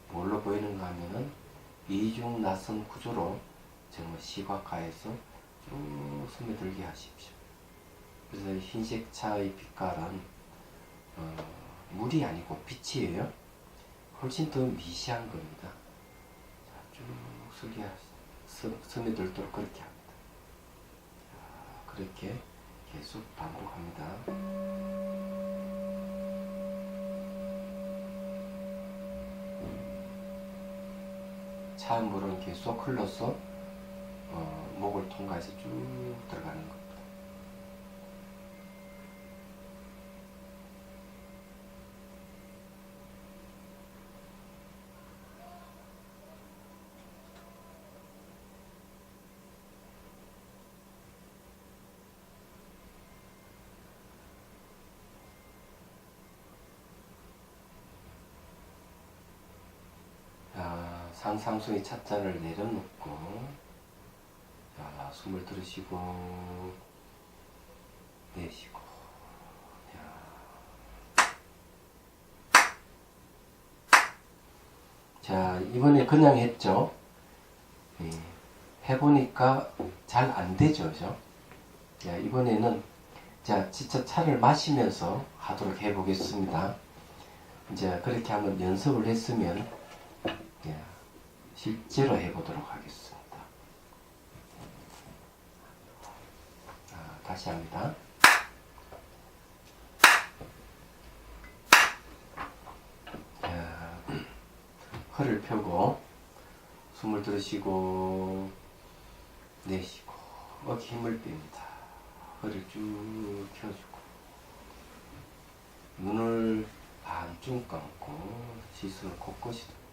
뭘로 보이는가 하면은 이중 낯선 구조로 정말 시각화해서 쭉 스며들게 하십시오. 그래서 흰색 차의 빛깔은 물이 아니고 빛이에요. 훨씬 더 미시한 겁니다. 자, 쭉 스며들도록 그렇게 합니다. 자, 그렇게 계속 반복합니다. 차물은 계속 흘러서 목을 통과해서 쭉 들어가는 겁니다. 상상속의 찻잔을 내려놓고 자, 숨을 들으시고 내쉬고 자, 이번에 그냥 했죠. 해보니까 잘 안되죠. 그죠? 자, 이번에는 자, 진짜 차를 마시면서 하도록 해보겠습니다. 이제 그렇게 한번 연습을 했으면 실제로 해보도록 하겠습니다. 다시 합니다. 허리를 펴고 숨을 들으시고 내쉬고 어깨 힘을 뺍니다. 허리를 쭉 펴주고 눈을 반쯤 감고 시선을 곳곳이 둡니다.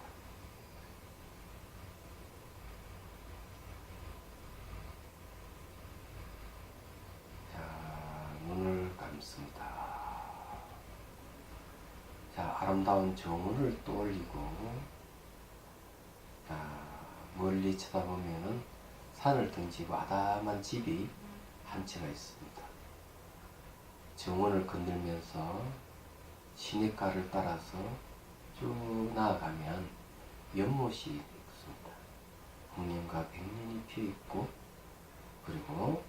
눈을 감습니다. 자, 아름다운 정원을 떠올리고 멀리 쳐다보면은 산을 등지고 아담한 집이 한 채가 있습니다. 정원을 건들면서 시냇가를 따라서 쭉 나아가면 연못이 있습니다. 홍련과 백년이 피어있고 그리고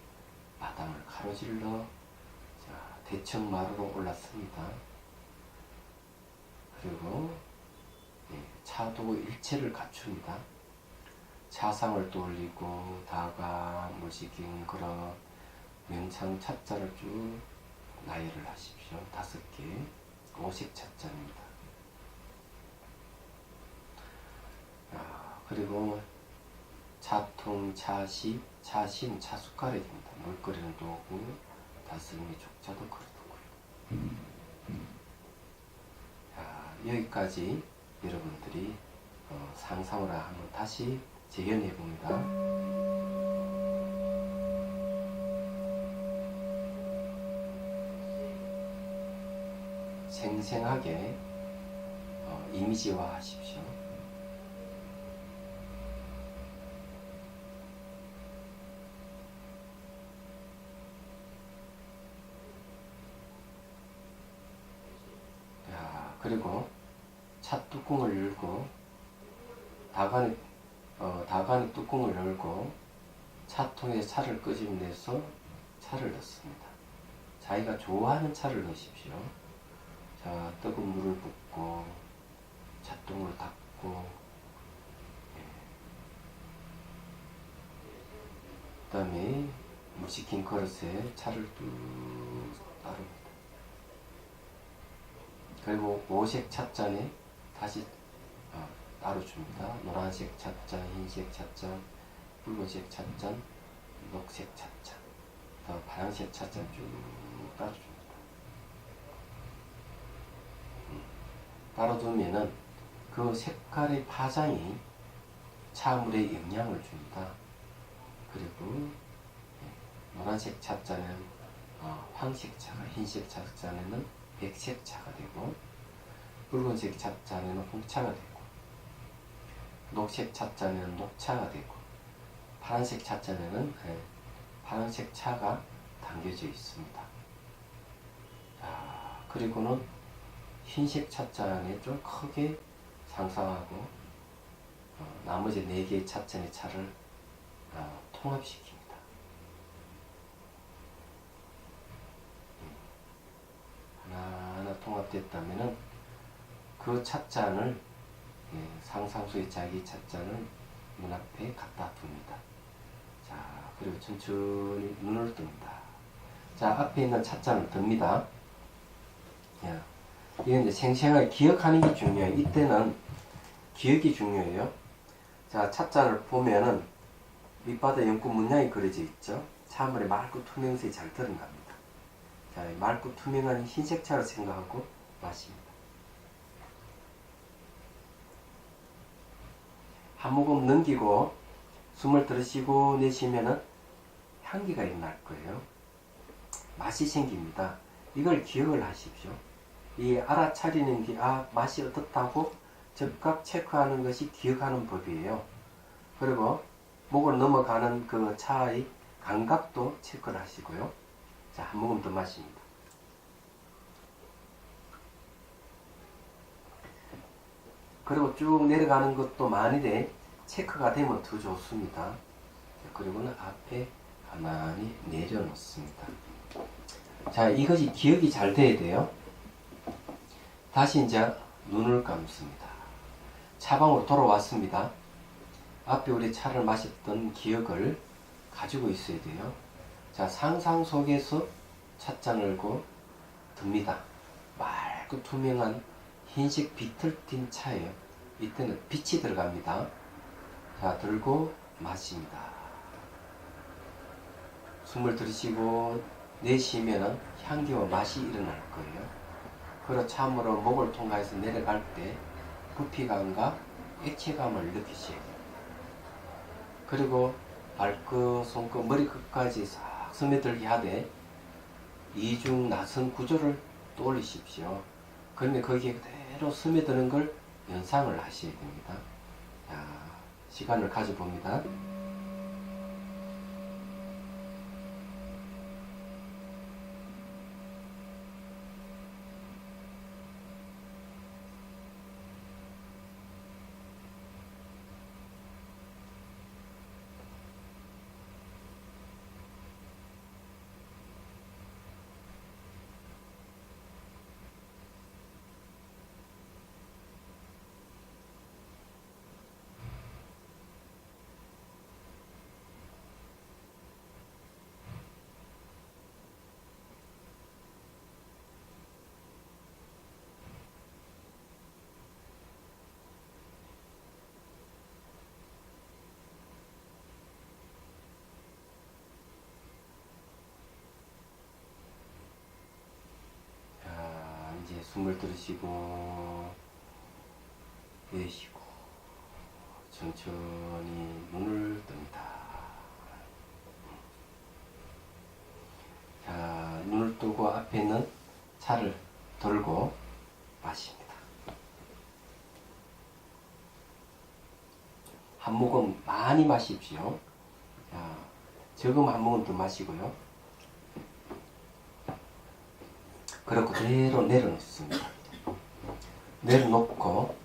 마당을 가로질러 대청마루로 올랐습니다. 그리고 차도 일체를 갖춥니다. 차상을 떠올리고 다가, 물시킨 그런 명창 차자를 쭉 나열을 하십시오. 5개. 오색 차자입니다. 그리고 차통, 차시, 차신, 차숟가락입니다. 물 끓이는 도구, 다스림의 족자도 그렇고요. 여기까지 여러분들이 상상으로 한번 다시 재현해 봅니다. 생생하게 이미지화 하십시오. 그리고 차 뚜껑을 열고 다간의 뚜껑을 열고 차통에 차를 끄집어내서 차를 넣습니다. 자기가 좋아하는 차를 넣으십시오. 자, 뜨거운 물을 붓고 차통을 닫고, 그 다음에 물 식힌 그릇에 차를 뚝 따릅니다. 그리고 오색 찻잔에 다시 따로 줍니다. 노란색 찻잔, 흰색 찻잔, 붉은색 찻잔, 녹색 찻잔, 파란색 찻잔 쭉 따로 줍니다. 따로 두면은 그 색깔의 파장이 차물에 영향을 줍니다. 그리고 노란색 찻잔은 황색 차가, 흰색 찻잔에는 백색 차가 되고, 붉은색 찻잔에는 홍차가 되고, 녹색 찻잔에는 녹차가 되고, 파란색 찻잔에는 파란색 차가 담겨져 있습니다. 그리고는 흰색 찻잔에 좀 크게 상상하고 나머지 4개의 찻잔의 차를 통합시킵니다. 하나하나 통합됐다면은 그 찻잔을 상상 속의 자기 찻잔을 눈앞에 갖다 둡니다. 자, 그리고 천천히 눈을 뜹니다. 자, 앞에 있는 찻잔을 듭니다. 이건 이제 생생하게 기억하는 게 중요해요. 이때는 기억이 중요해요. 자, 찻잔을 보면은 밑바닥에 연꽃 문양이 그려져 있죠. 차물에 맑고 투명색이 잘 드러납니다. 자, 맑고 투명한 흰색 차를 생각하고 마십니다. 한 모금 넘기고 숨을 들이쉬고 내쉬면은 향기가 일어날 거예요. 맛이 생깁니다. 이걸 기억을 하십시오. 이 알아차리는 게 맛이 어떻다고 즉각 체크하는 것이 기억하는 법이에요. 그리고 목을 넘어가는 그 차의 감각도 체크를 하시고요. 자, 한 모금 더 마십니다. 그리고 쭉 내려가는 것도 만일에 체크가 되면 더 좋습니다. 그리고는 앞에 가만히 내려놓습니다. 자, 이것이 기억이 잘 돼야 돼요. 다시 이제 눈을 감습니다. 차방으로 돌아왔습니다. 앞에 우리 차를 마셨던 기억을 가지고 있어야 돼요. 자, 상상 속에서 찻잔을 열고 듭니다. 맑고 투명한 흰색 빛을 띤 차예요. 이때는 빛이 들어갑니다. 자, 들고 마십니다. 숨을 들이쉬고 내쉬면 향기와 맛이 일어날 거예요. 그리고 참으로 목을 통과해서 내려갈 때 부피감과 액체감을 느끼셔야 돼요. 그리고 발끝, 손끝, 머리 끝까지 싹 스며들게 하되 이중 나선 구조를 떠올리십시오. 그러면 거기에 그대로 스며드는 걸 연상을 하셔야 됩니다. 자, 시간을 가져봅니다. 숨을 들이쉬고 내쉬고 천천히 눈을 뜹니다. 자, 눈을 뜨고 앞에 있는 차를 들고 마십니다. 한 모금 많이 마십시오. 자, 조금 한 모금 더 마시고요. 그리고 그대로 내려놓습니다. 내려놓고,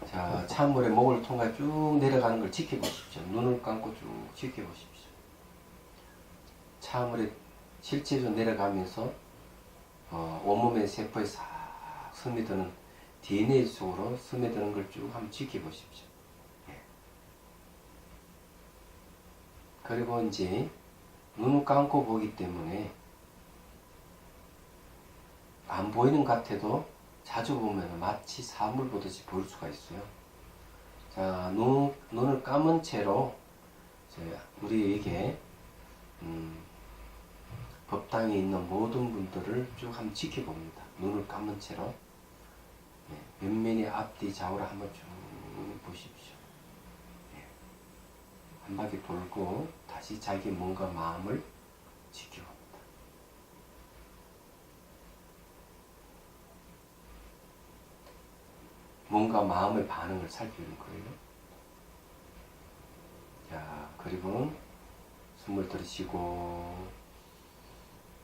자, 찬물에 목을 통해 쭉 내려가는 걸 지켜보십시오. 눈을 감고 쭉 지켜보십시오. 찬물에 실제로 내려가면서 온몸의 세포에 싹 스며드는 DNA 속으로 스며드는 걸 쭉 한번 지켜보십시오. 예. 그리고 이제 눈을 감고 보기 때문에 안 보이는 것 같아도 자주 보면 마치 사물 보듯이 보일 수가 있어요. 자, 눈을 감은 채로 우리에게 법당에 있는 모든 분들을 쭉 한번 지켜봅니다. 눈을 감은 채로 옆면이 앞뒤 좌우를 한번 쭉 보십시오. 한 바퀴 돌고 다시 자기 몸과 마음을 지켜봅니다. 몸과 마음의 반응을 살피는 거예요. 자, 그리고 숨을 들이쉬고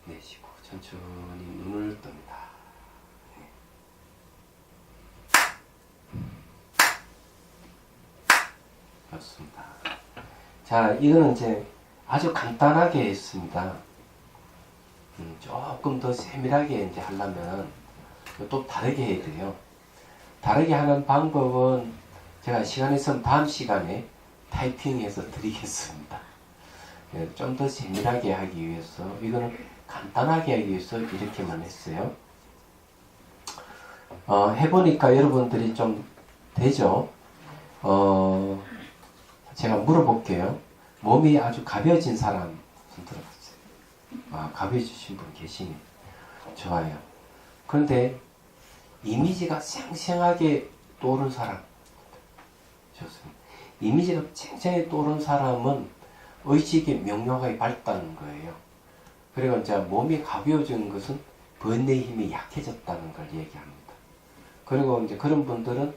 내쉬고 천천히 눈을 뜹니다. 좋습니다. 자, 이거는 이제 아주 간단하게 했습니다. 조금 더 세밀하게 이제 하려면 또 다르게 해야 돼요. 다르게 하는 방법은 제가 시간 있으면 다음 시간에 타이핑해서 드리겠습니다. 좀 더 세밀하게 하기 위해서, 이거는 간단하게 하기 위해서 이렇게만 했어요. 해보니까 여러분들이 좀 되죠? 제가 물어볼게요. 몸이 아주 가벼워진 사람 손 들어봤어요. 가벼워지신 분 계시네. 좋아요. 그런데 이미지가 생생하게 떠오른 사람. 좋습니다. 이미지가 생생하게 떠오른 사람은 의식이 명료하게 밝다는 거예요. 그리고 이제 몸이 가벼워진 것은 번뇌의 힘이 약해졌다는 걸 얘기합니다. 그리고 이제 그런 분들은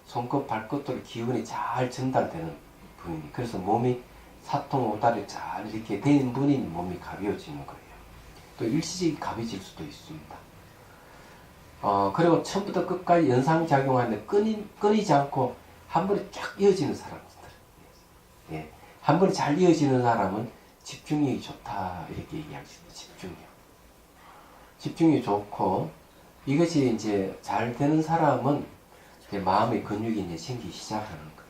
손끝, 발끝으로 기운이 잘 전달되는 분이니, 그래서 몸이 사통, 오달이 잘 이렇게 된 분이 몸이 가벼워지는 거예요. 또 일시적이 가벼워질 수도 있습니다. 그리고 처음부터 끝까지 연상작용하는데 끊이지 않고 한 번에 쫙 이어지는 사람들. 예. 한 번에 잘 이어지는 사람은 집중력이 좋다, 이렇게 얘기할 수 있어요. 집중력이 좋고, 이것이 이제 잘 되는 사람은 이제 마음의 근육이 이제 생기기 시작하는 거예요.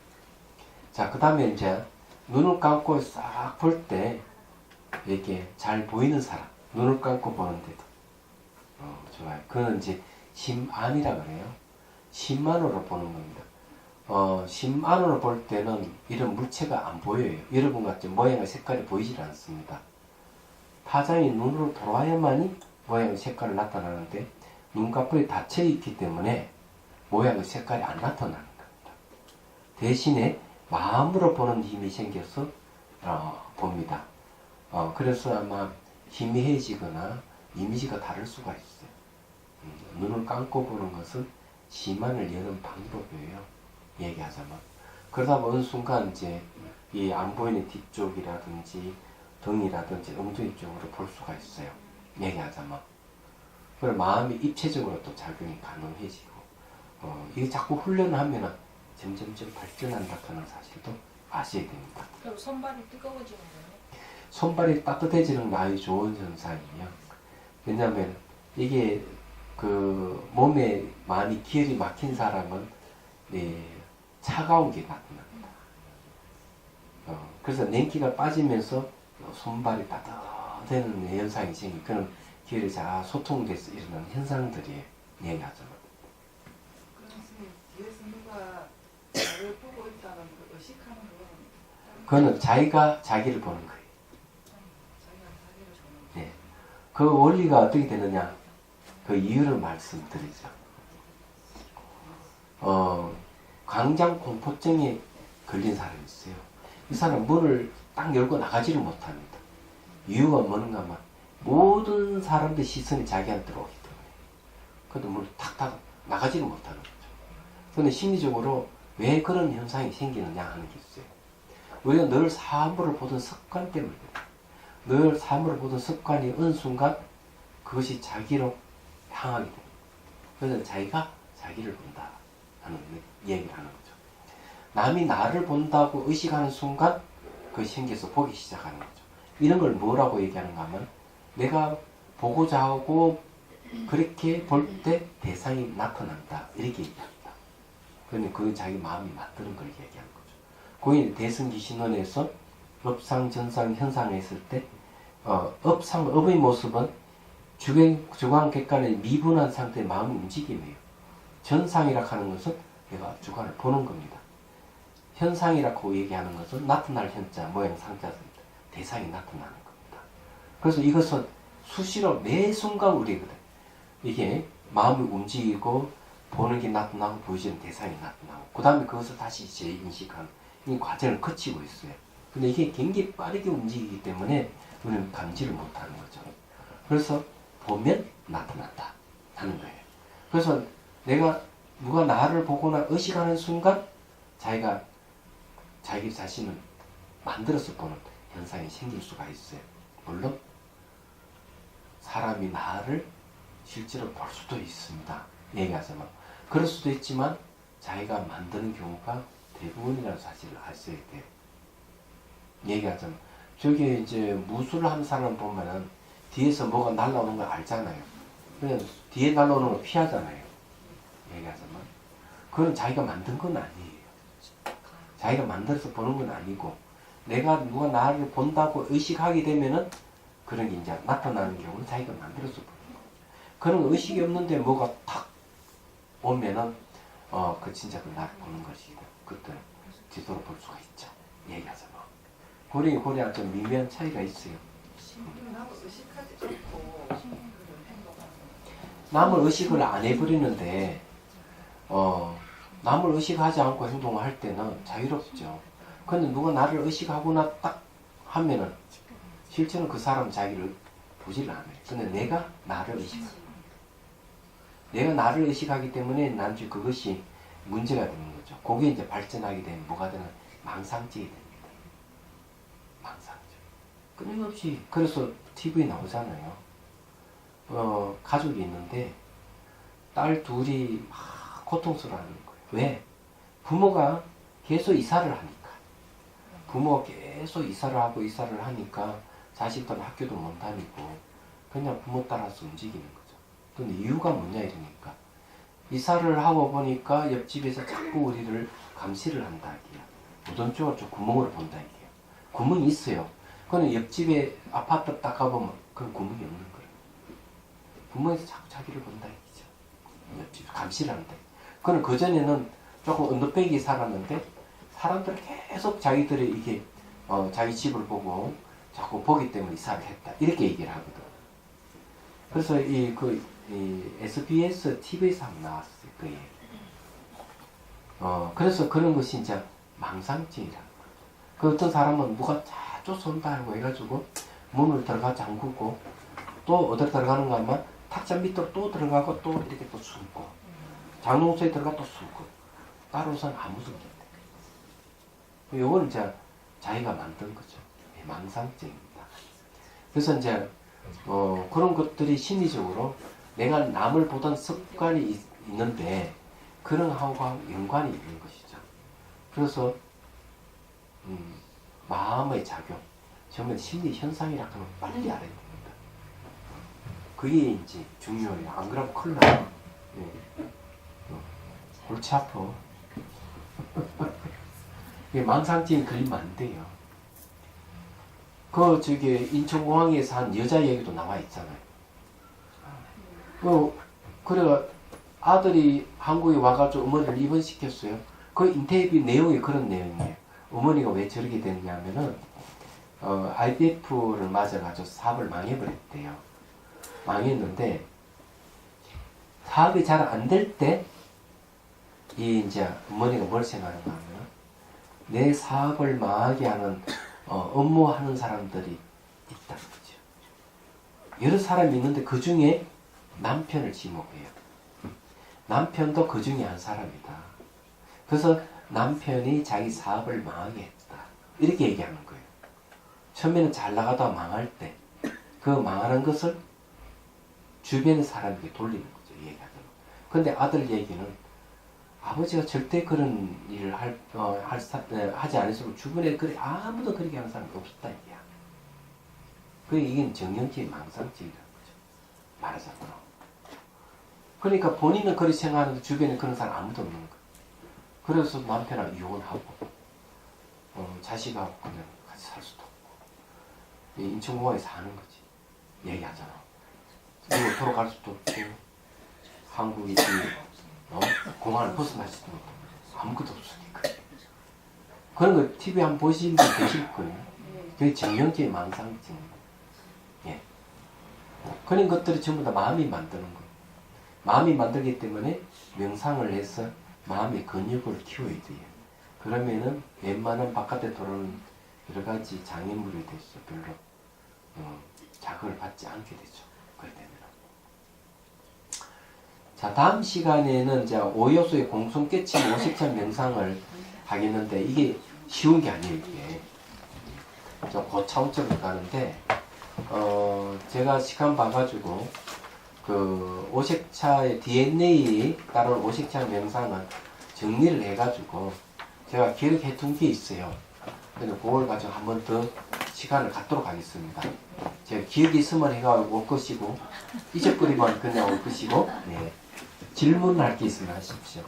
자, 그 다음에 이제 눈을 감고 싹 볼 때 이렇게 잘 보이는 사람, 눈을 감고 보는데도 좋아요. 그거는 이제 심안이라 그래요. 심안으로 보는 겁니다. 심안으로 볼 때는 이런 물체가 안 보여요. 여러분 같이 모양의 색깔이 보이질 않습니다. 파장이 눈으로 돌아야만이 모양의 색깔이 나타나는데, 눈꺼풀이 닫혀 있기 때문에 모양의 색깔이 안 나타나는 겁니다. 대신에 마음으로 보는 힘이 생겨서 봅니다. 그래서 아마 희미해지거나 이미지가 다를 수가 있어요. 눈을 감고 보는 것은 심안을 여는 방법이에요. 얘기하자면. 그러다 보는 순간 이제 이 안 보이는 뒤쪽이라든지 등이라든지 엉덩이 쪽으로 볼 수가 있어요. 얘기하자면. 그리고 마음이 입체적으로 또 작용이 가능해지고, 이게 자꾸 훈련하면 점점점 발전한다는 사실도 아셔야 됩니다. 그럼 손발이 뜨거워지는 거예요? 손발이 따뜻해지는 게 아주 좋은 현상이에요. 왜냐하면 이게 그 몸에 많이 기혈이 막힌 사람은 차가운 게 나타납니다. 그래서 냉기가 빠지면서 손발이 따뜻해지는 현상이 생기고, 그런 기혈이 잘 소통돼서 일어나는 현상들이에요. 얘기하자면. 그럼 뒤에서 누가 나를 보고 있다는 그 의식하는 거는? 그거는 자기가 자기를 보는 거예요. 자기가 자기를 보는 네. 그 원리가 어떻게 되느냐? 그 이유를 말씀드리죠. 광장 공포증에 걸린 사람이 있어요. 이 사람 문을 딱 열고 나가지를 못합니다. 이유가 뭔가 막 모든 사람들 시선이 자기한테 오기 때문에. 그래도 문을 탁탁 나가지를 못하는 거죠. 그런데 심리적으로 왜 그런 현상이 생기느냐 하는 게 있어요. 우리가 늘 사물을 보던 습관 때문에 늘 사물을 보던 습관이 어느 순간 그것이 자기로 향하게 됩니다. 그래서 자기가 자기를 본다 하는 얘기를 하는 거죠. 남이 나를 본다고 의식하는 순간 그것이 생겨서 보기 시작하는 거죠. 이런 걸 뭐라고 얘기하는가 하면 내가 보고자 하고 그렇게 볼 때 대상이 나타난다 이렇게 얘기합니다. 그러니 그 자기 마음이 맞드는 걸 얘기하는 거죠. 고인 대승기신론에서 업상, 전상, 현상에 있을 때 업의 모습은 주관, 객관의 미분한 상태의 마음의 움직임이에요. 전상이라 하는 것은 내가 주관을 보는 겁니다. 현상이라고 얘기하는 것은 나타날 현자, 모양, 상자입니다. 대상이 나타나는 겁니다. 그래서 이것은 수시로 매 순간 우리거든. 이게 마음이 움직이고 보는 게 나타나고 보여지는 대상이 나타나고 그 다음에 그것을 다시 재인식하는 이 과정을 거치고 있어요. 근데 이게 굉장히 빠르게 움직이기 때문에 우리는 감지를 못하는 거죠. 그래서 보면 나타난다 하는 거예요. 그래서 내가 누가 나를 보거나 의식하는 순간 자기가 자기 자신을 만들어서 보는 현상이 생길 수가 있어요. 물론 사람이 나를 실제로 볼 수도 있습니다. 얘기하자면 그럴 수도 있지만 자기가 만드는 경우가 대부분이라는 사실을 아셔야 돼요. 얘기하자면 저기 이제 무술을 하는 사람 보면은 뒤에서 뭐가 날라오는 걸 알잖아요. 그냥 뒤에 날라오는 걸 피하잖아요. 얘기하자면 그건 자기가 만든 건 아니에요. 자기가 만들어서 보는 건 아니고 내가 누가 나를 본다고 의식하게 되면은 그런 게 이제 나타나는 경우는 자기가 만들어서 보는 거예요. 그런 의식이 없는데 뭐가 탁 오면은 그 진짜 그 나를 보는 것이고 그때 뒤돌아 볼 수가 있죠. 얘기하자면 고리가 좀 미묘한 차이가 있어요. 남을 의식하지 않고 그런 행동하는 남을 의식을 안 해버리는데 남을 의식하지 않고 행동을 할 때는 자유롭죠. 근데 누가 나를 의식하거나 딱 하면은 실제는 그 사람은 자기를 보지를 않아요. 근데 내가 나를 의식하는 거예요. 내가 나를 의식하기 때문에 난주 그것이 문제가 되는 거죠. 그게 이제 발전하게 되면 뭐가 되는 망상증이 됩니다. 망상증. 끊임없이 그래서 TV에 나오잖아요. 가족이 있는데 딸 둘이 막 고통스러워하는 거예요. 왜? 부모가 계속 이사를 하니까. 부모가 계속 이사를 하니까 자식들은 학교도 못 다니고 그냥 부모 따라서 움직이는 거죠. 근데 이유가 뭐냐 이러니까 이사를 하고 보니까 옆집에서 자꾸 우리를 감시를 한다 이게요. 무덤 쪽을 좀 구멍으로 본다 이게요. 구멍이 있어요. 그런데 옆집에 아파트 딱 가보면 그런 구멍이 없는 거예요. 부모에서 자꾸 자기를 본다 이기죠. 옆집 감시를 한다. 그는 그전에는 조금 언더백이 살았는데 사람들이 계속 자기들이 이게 자기 집을 보고 자꾸 보기 때문에 이사를 했다 이렇게 얘기를 하거든. 그래서 이 SBS TV에서 한번 나왔어요. 그 얘기. 그래서 그런 것이 이제 망상증이라는 거죠. 그 어떤 사람은 누가 쫙 쫓아온다 하고 해가지고 문을 들어가 잠그고 또 어디로 들어가는가 하면 탁자 밑으로 또 들어가고 또 이렇게 또 숨고 장롱소에 들어가 또 숨고 따로서는 아무 소리 없는 거예요. 요건 이제 자기가 만든 거죠. 망상증입니다. 그래서 이제 그런 것들이 심리적으로 내가 남을 보던 습관이 있는데 그런 하고가 연관이 있는 것이죠. 그래서 마음의 작용, 정말 심리 현상이라고 하면 빨리 알아야 됩니다. 그게 이제 중요해요. 안 그러면 큰일 나요. 예. 골치 아파. 망상증이 걸리면 안 돼요. 인천공항에서 한 여자 얘기도 나와 있잖아요. 그래가 아들이 한국에 와가지고 어머니를 입원시켰어요. 그 인터뷰 내용이 그런 내용이에요. 어머니가 왜 저렇게 됐냐면은, IVF를 맞아가지고 사업을 망해버렸대요. 망했는데, 사업이 잘 안 될 때, 이 이제 어머니가 뭘 생각하는가 하면 내 사업을 망하게 하는 업무하는 사람들이 있다는 거죠. 여러 사람이 있는데 그 중에 남편을 지목해요. 남편도 그 중에 한 사람이다. 그래서 남편이 자기 사업을 망하게 했다. 이렇게 얘기하는 거예요. 처음에는 잘 나가다가 망할 때 그 망하는 것을 주변의 사람에게 돌리는 거죠. 얘기하더라고요. 근데 아들 얘기는 아버지가 절대 그런 일을 하지 않을수록 주변에 아무도 그렇게 하는 사람이 없었다 이게야. 이게 정형적인 망상증이라는 거죠. 말하자면. 그러니까 본인은 그렇게 생각하는데 주변에 그런 사람 아무도 없는 거예요. 그래서 남편하고 이혼하고 자식하고 그냥 같이 살 수도 없고 인천공항에 사는 거지. 얘기하잖아. 그리고 돌아갈 수도 없고 한국이 공항을 벗어날 수도 없고 아무것도 없으니까. 그런 거 TV 한번 보신 분 계실 거예요. 그게 정형적인 망상증. 예. 그런 것들이 전부 다 마음이 만드는 거예요. 마음이 만들기 때문에 명상을 해서 마음의 근육을 키워야 돼요. 그러면은 웬만한 바깥에 돌아오는 여러 가지 장애물에 대해서 별로 자극을 받지 않게 되죠. 그럴 때는. 자, 다음 시간에는 이제 5요소의 공통 깨침 오색찬 명상을 하겠는데 이게 쉬운 게 아니에요. 이게 좀 고차원적으로 가는데 제가 시간 봐가지고 그 오색차의 DNA 따른 오색차 명상은 정리를 해가지고 제가 기록해 둔 게 있어요. 그래서 그걸 가지고 한 번 더 시간을 갖도록 하겠습니다. 제가 기억이 있으면 해가 올 것이고 잊어버리면 그냥 올 것이고 네. 질문할 게 있으면 하십시오.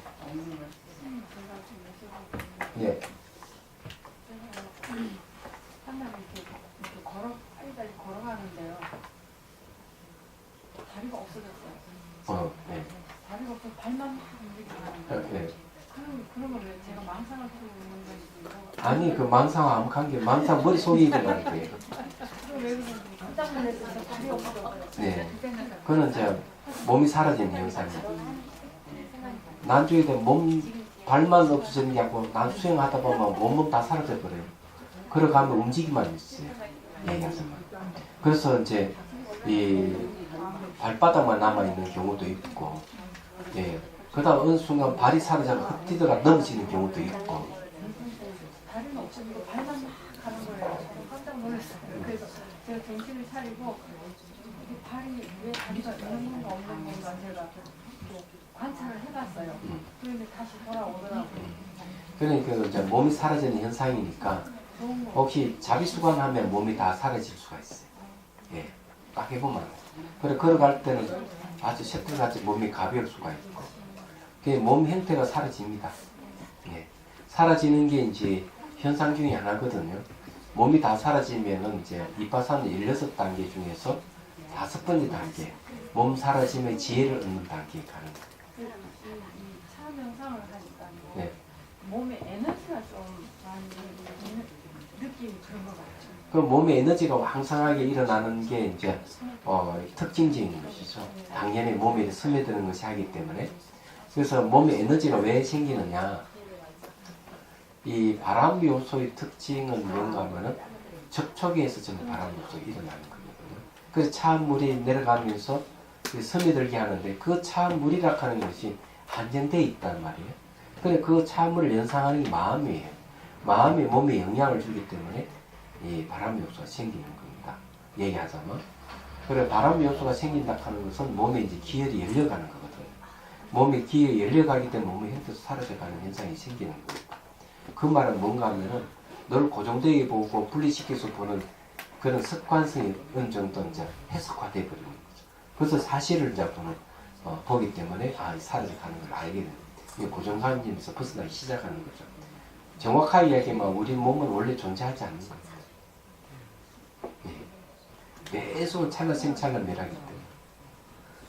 네. 한날 이렇게 빨리빨리 걸어가는데요. 다리가 없어졌어요. 네. 다리가 없어서 발만 막 움직이는 네. 그러면 왜 제가 망상을 키우는 건지 아니 그 망상 아무 관계 망상 머릿속에 일어나는 거예요. 그럼 왜 그러는지 깜짝 놀랐어요. 다리 없어. 네. 그거는 이제 몸이 사라지는 현상이에요. 나중에 발만 없어지는 게 아니고 난 수행하다 보면 몸은 다 사라져 버려요. 걸어가면 움직이만 있어요. 얘기하자면. 그래서 이제 이 발바닥만 남아 있는 경우도 있고, 예. 그다음 어느 순간 발이 사라져 흩뛰다가 넘어지는 경우도 있고. 다리는 없어지고 발만 막 가는 거예요. 깜짝 놀랐어요. 그래서 제가 정신을 차리고 이 발이 왜 다리가 있는 건가 없는 건가 제가 또 관찰을 해봤어요. 그런데 다시 돌아오더라고요. 그러니까 이제 몸이 사라지는 현상이니까 혹시 자비수관하면 몸이 다 사라질 수가 있어요. 예, 딱 해보면. 그래 걸어갈 때는 아주 셔틀같이 몸이 가벼울 수가 있고, 그 몸 형태가 사라집니다. 예, 사라지는 게 이제 현상 중에 하나거든요. 몸이 다 사라지면은 이제 이파사는 16단계 중에서 5번째 단계, 몸 사라짐의 지혜를 얻는 단계에 가는 거예요. 차 명상을 하니까 네. 몸에 에너지가 좀 많이 느낌이 그런 것 같죠. 그 몸의 에너지가 왕성하게 일어나는 게 이제 특징적인 것이죠. 당연히 몸에 스며드는 것이 하기 때문에. 그래서 몸에 에너지가 왜 생기느냐? 이 바람 요소의 특징은 뭔가 하면은 접촉에서 전부 바람 요소가 일어나는 거거든요. 그래서 차물이 내려가면서 스며들게 하는데 그 차물이라 하는 것이 한정되어 있단 말이에요. 근데 그 차물을 연상하는 게 마음이에요. 마음이 몸에 영향을 주기 때문에 이 바람 요소가 생기는 겁니다. 얘기하자면. 그래 바람 요소가 생긴다 하는 것은 몸에 이제 기혈이 열려가는 거거든요. 몸에 기혈이 열려가기 때문에 몸의 형태에서 사라져가는 현상이 생기는 거예요. 그 말은 뭔가 하면은 늘 고정되게 보고 분리시켜서 보는 그런 습관성이 어느 정도 이제 해석화되어 버리는 거죠. 그래서 사실을 이제 보기 때문에 사라져가는 걸 알게 됩니다. 이 고정관념에서 벗어나기 시작하는 거죠. 정확하게 이야기하면 우리 몸은 원래 존재하지 않는 겁니다. 예. 계속 찰나생찰나 매라기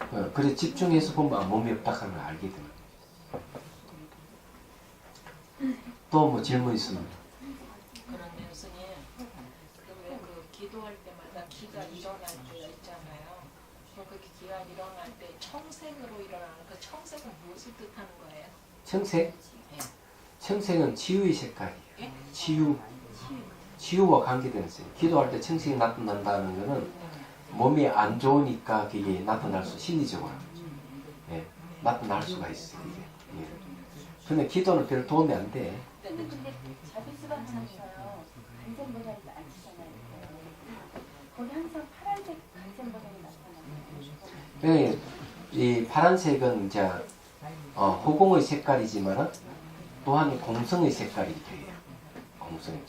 때문에. 그래 집중해서 보면 몸이 없다 하는 걸 알게 됩니다. 또 뭐 질문 있습니다. 그런데 스님, 그 기도할 때마다 기가 일어날 때가 있잖아요. 그 기가 일어날 때 청색으로 일어나는 그 청색은 무엇을 뜻하는 거예요? 청색? 청색은 치유의 색깔이에요. 예? 치유와 관계되는 색. 기도할 때 청색이 나타난다는 것은 몸이 안 좋으니까 그게 나타날 수, 심리적으로. 예, 나타날 수가 있어요. 이게. 예. 근데 기도는 별 도움이 안 돼. 근데 자비스가 하면서요 간센보살이 안 치잖아요. 거기 항상 파란색 간센보살이 나타나요. 예, 이 파란색은 이제 호공의 색깔이지만 또한 공성의 색깔이 돼요. 공성.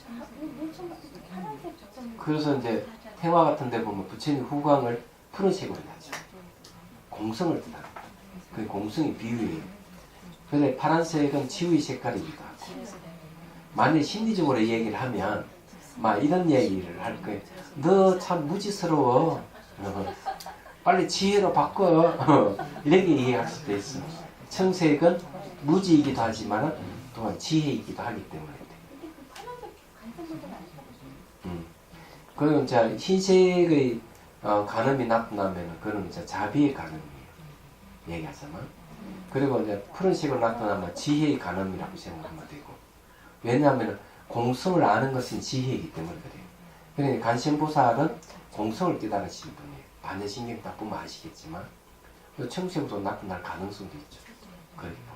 파란색 좀 그래서 이제 태화 같은 데 보면 부처님 후광을 푸른색으로 하죠. 공성을 뜻합니다. 그 공성의 비유예요. 근데 파란색은 치유의 색깔입니다. 만약 심리적으로 얘기를 하면 막 이런 얘기를 할 거예요. 너 참 무지스러워. 빨리 지혜로 바꿔. 이렇게 얘기할 수도 있어. 청색은 무지이기도 하지만 또한 지혜이기도 하기 때문에. 근데 그 파란색 간센보살이 안 쳐요. 그리고 이제 흰색의 간음이 나타나면 그는 이제 자비의 간음이에요. 얘기하자면. 그리고 이제 푸른색으로 나타나면 지혜의 간음이라고 생각하면 되고. 왜냐하면 공성을 아는 것은 지혜이기 때문에 그래요. 그러니까 간신보살은 공성을 깨달으신 분이에요. 반야신경 딱 보면 아시겠지만 청색으로 나타날 가능성도 있죠. 그렇게 보면.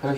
그럼